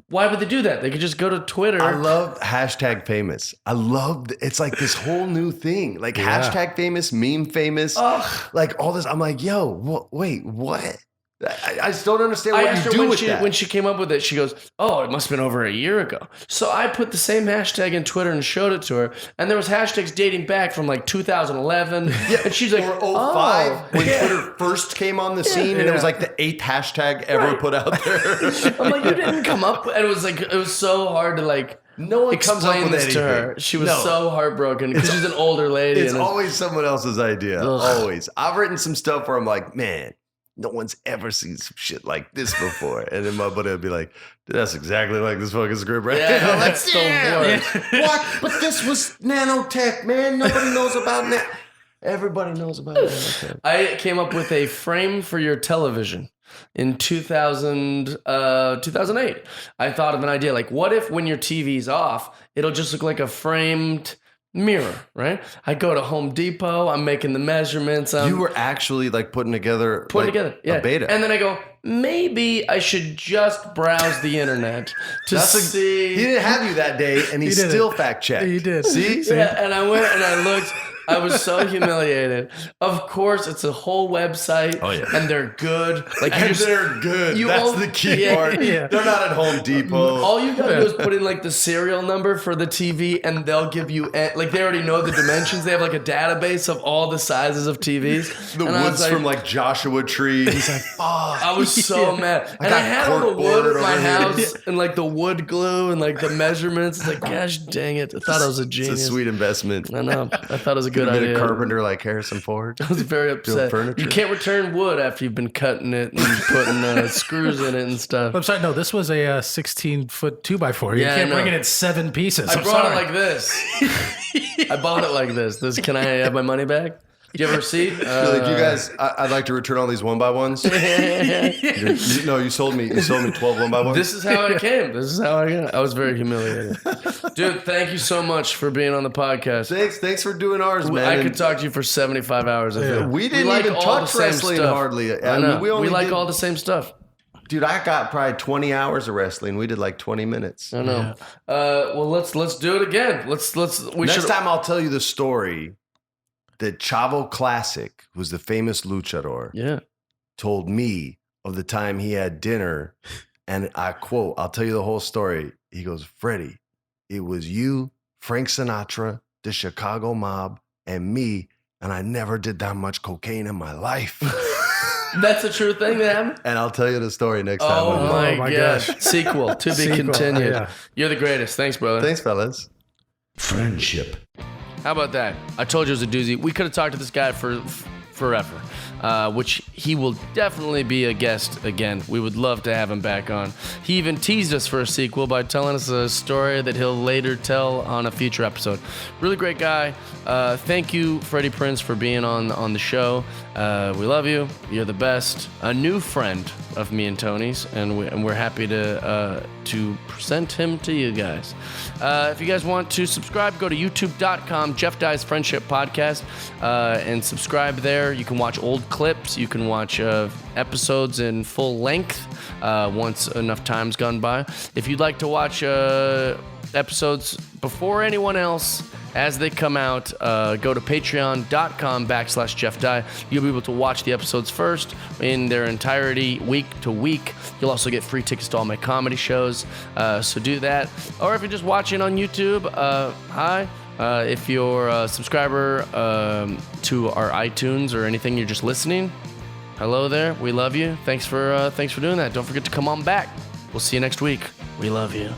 why would they do that? They could just go to Twitter. I love hashtag famous. I love it's like this whole new thing, like hashtag famous, meme famous, like all this. I'm like, yo, wait, what? I just don't understand what asked you her do with that. when she came up with it, she goes, "Oh, it must have been over a year ago." So I put the same hashtag in Twitter and showed it to her, and there was hashtags dating back from like 2011. And she's like, or 05 when Twitter first came on the scene, and it was like the 8th hashtag ever put out there. I'm like, you didn't come up with, and it was so hard to like. No one comes up explain with this to anything. her. She was so heartbroken because she's an older lady. It's and always someone else's idea. Always. I've written some stuff where I'm like, man, no one's ever seen some shit like this before. And then my buddy would be like, that's exactly like this fucking script, right? Yeah, I'm like, that's the worst. What? But this was nanotech, man. Nobody knows about Everybody knows about nanotech. I came up with a frame for your television in 2008. I thought of an idea like, what if when your TV's off, it'll just look like a framed mirror, right? I go to Home Depot, I'm making the measurements. You were actually like putting together yeah. a beta. And then I go, maybe I should just browse the internet to see. He didn't have you that day, and he still fact checked. He did. See? Yeah, and I went and I looked. I was so humiliated. Of course, it's a whole website. Oh, yeah. And they're good. Like They're good. That's the key part. Yeah. They're not at Home Depot. all you gotta do is put in like the serial number for the TV, and they'll give you like they already know the dimensions. They have like a database of all the sizes of TVs. The And I was woods like, from like Joshua Tree. He's like, fuck. I was so mad. And got I had all the wood corkboard at my over here. house and like the wood glue and like the measurements. It's like, gosh dang it. I thought I was a genius. It's a sweet investment. I know. I thought it was a good Been idea. a carpenter like Harrison Ford. I was very upset. furniture. You can't return wood after you've been cutting it and putting screws in it and stuff. I'm sorry. No, this was a 16-foot 2x4. You Yeah, I can't know. bring it in 7 pieces. I I'm brought sorry. it like this. I bought it like this. Can I have my money back? Do you have a receipt? You're like, you guys, I'd like to return all these one by ones. No, you sold me 12 one by ones. This is how I came. This is how I got. I was very humiliated. Dude, thank you so much for being on the podcast. Thanks for doing ours, man. I could talk to you for 75 hours. I feel. We didn't like even all touch the same wrestling stuff. hardly. I know. we only like did- all the same stuff. Dude, I got probably 20 hours of wrestling. We did like 20 minutes. I know. Well, let's do it again. Next time I'll tell you the story that Chavo Classic, who's the famous luchador, Yeah. told me of the time he had dinner. And I quote, I'll tell you the whole story. He goes, Freddie, it was you, Frank Sinatra, the Chicago mob, and me. And I never did that much cocaine in my life. That's a true thing that happened? And I'll tell you the story next time. Oh my my gosh. gosh. Sequel to be Sequel, continued. yeah. You're the greatest. Thanks, brother. Thanks, fellas. Friendship. How about that? I told you it was a doozy. We could have talked to this guy for forever, which he will definitely be a guest again. We would love to have him back on. He even teased us for a sequel by telling us a story that he'll later tell on a future episode. Really great guy. Thank you, Freddie Prinze, for being on the show. We love you. You're the best. A new friend of me and Tony's, and we're happy to present him to you guys. If you guys want to subscribe, go to youtube.com, Jeff Dye's Friendship Podcast, and subscribe there. You can watch old clips. You can watch episodes in full length once enough time's gone by. If you'd like to watch episodes before anyone else, as they come out, go to patreon.com/Jeff Dye. You'll be able to watch the episodes first in their entirety, week to week. You'll also get free tickets to all my comedy shows, so do that. Or if you're just watching on YouTube, hi. If you're a subscriber to our iTunes or anything, you're just listening, hello there. We love you. Thanks for doing that. Don't forget to come on back. We'll see you next week. We love you.